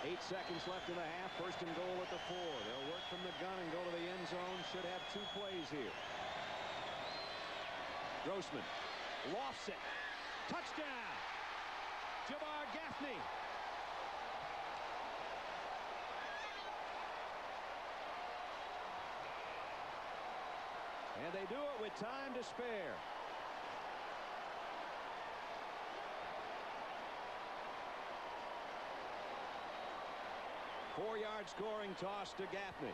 8 seconds left in the half. First and goal at the 4. They'll work from the gun and go to the end zone. Should have 2 plays here. Grossman lofts it. Touchdown. Jabbar Gaffney. And they do it with time to spare. Four-yard scoring toss to Gaffney.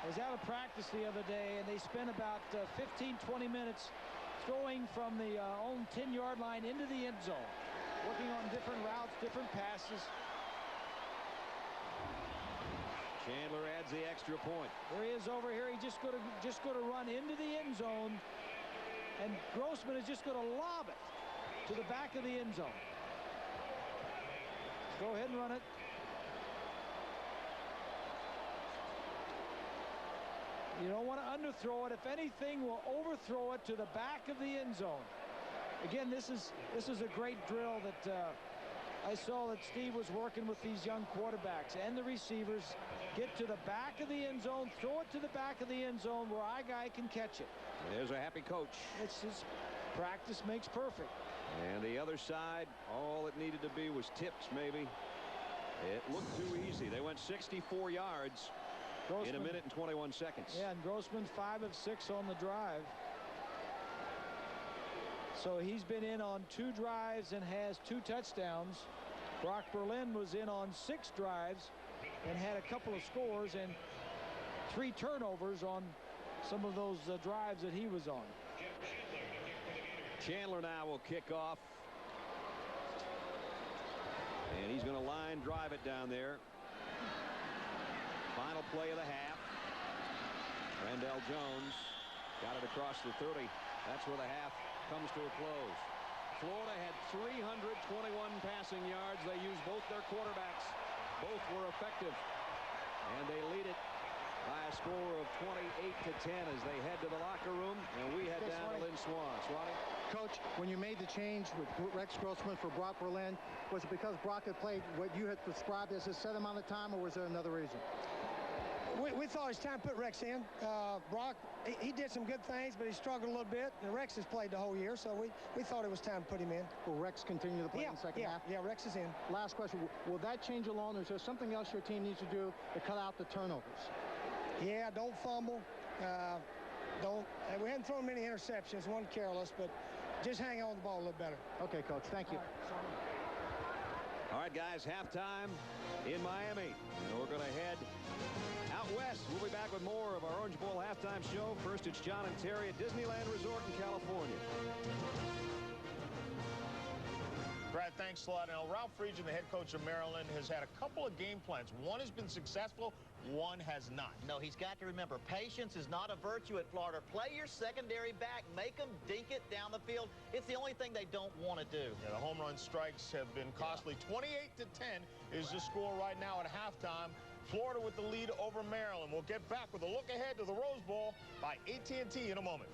I was out of practice the other day, and they spent about 15-20 minutes throwing from the own 10-yard line into the end zone, working on different routes, different passes. Chandler adds the extra point. There he is over here. He's just going to run into the end zone, and Grossman is just going to lob it to the back of the end zone. Go ahead and run it. You don't want to underthrow it. If anything, will overthrow it to the back of the end zone. Again, this is a great drill that I saw that Steve was working with these young quarterbacks and the receivers. Get to the back of the end zone, throw it to the back of the end zone where our guy can catch it. There's a happy coach. It's just practice makes perfect. And the other side, all it needed to be was tips, maybe. It looked too easy. They went 64 yards. Grossman, in a minute and 21 seconds. Yeah, and Grossman 5 of 6 on the drive. So he's been in on 2 drives and has 2 touchdowns. Brock Berlin was in on 6 drives and had a couple of scores and 3 turnovers on some of those drives that he was on. Chandler now will kick off. And he's going to line drive it down there. Final play of the half. Randall Jones got it across the 30. That's where the half comes to a close. Florida had 321 passing yards. They used both their quarterbacks. Both were effective. And they lead it by a score of 28-10 as they head to the locker room. And we head down to Lynn Swann. Swanee? Coach, when you made the change with Rex Grossman for Brock Berlin, was it because Brock had played what you had described as a set amount of time, or was there another reason? We thought it was time to put Rex in. Brock, he did some good things, but he struggled a little bit. And Rex has played the whole year, so we thought it was time to put him in. Will Rex continue to play in the second half? Yeah, Rex is in. Last question. Will that change alone, or is there something else your team needs to do to cut out the turnovers? Yeah, don't fumble. We hadn't thrown many interceptions, one careless, but just hang on the ball a little better. Okay, Coach. Thank you. All right, guys, halftime in Miami. And we're going to head out west. We'll be back with more of our Orange Bowl halftime show. First, it's John and Terry at Disneyland Resort in California. Thanks a lot. Now, Ralph Friedgen, the head coach of Maryland, has had a couple of game plans. One has been successful, one has not. No, he's got to remember, patience is not a virtue at Florida. Play your secondary back. Make them dink it down the field. It's the only thing they don't want to do. Yeah, the home run strikes have been costly. 28-10 is the score right now at halftime. Florida with the lead over Maryland. We'll get back with a look ahead to the Rose Bowl by AT&T in a moment.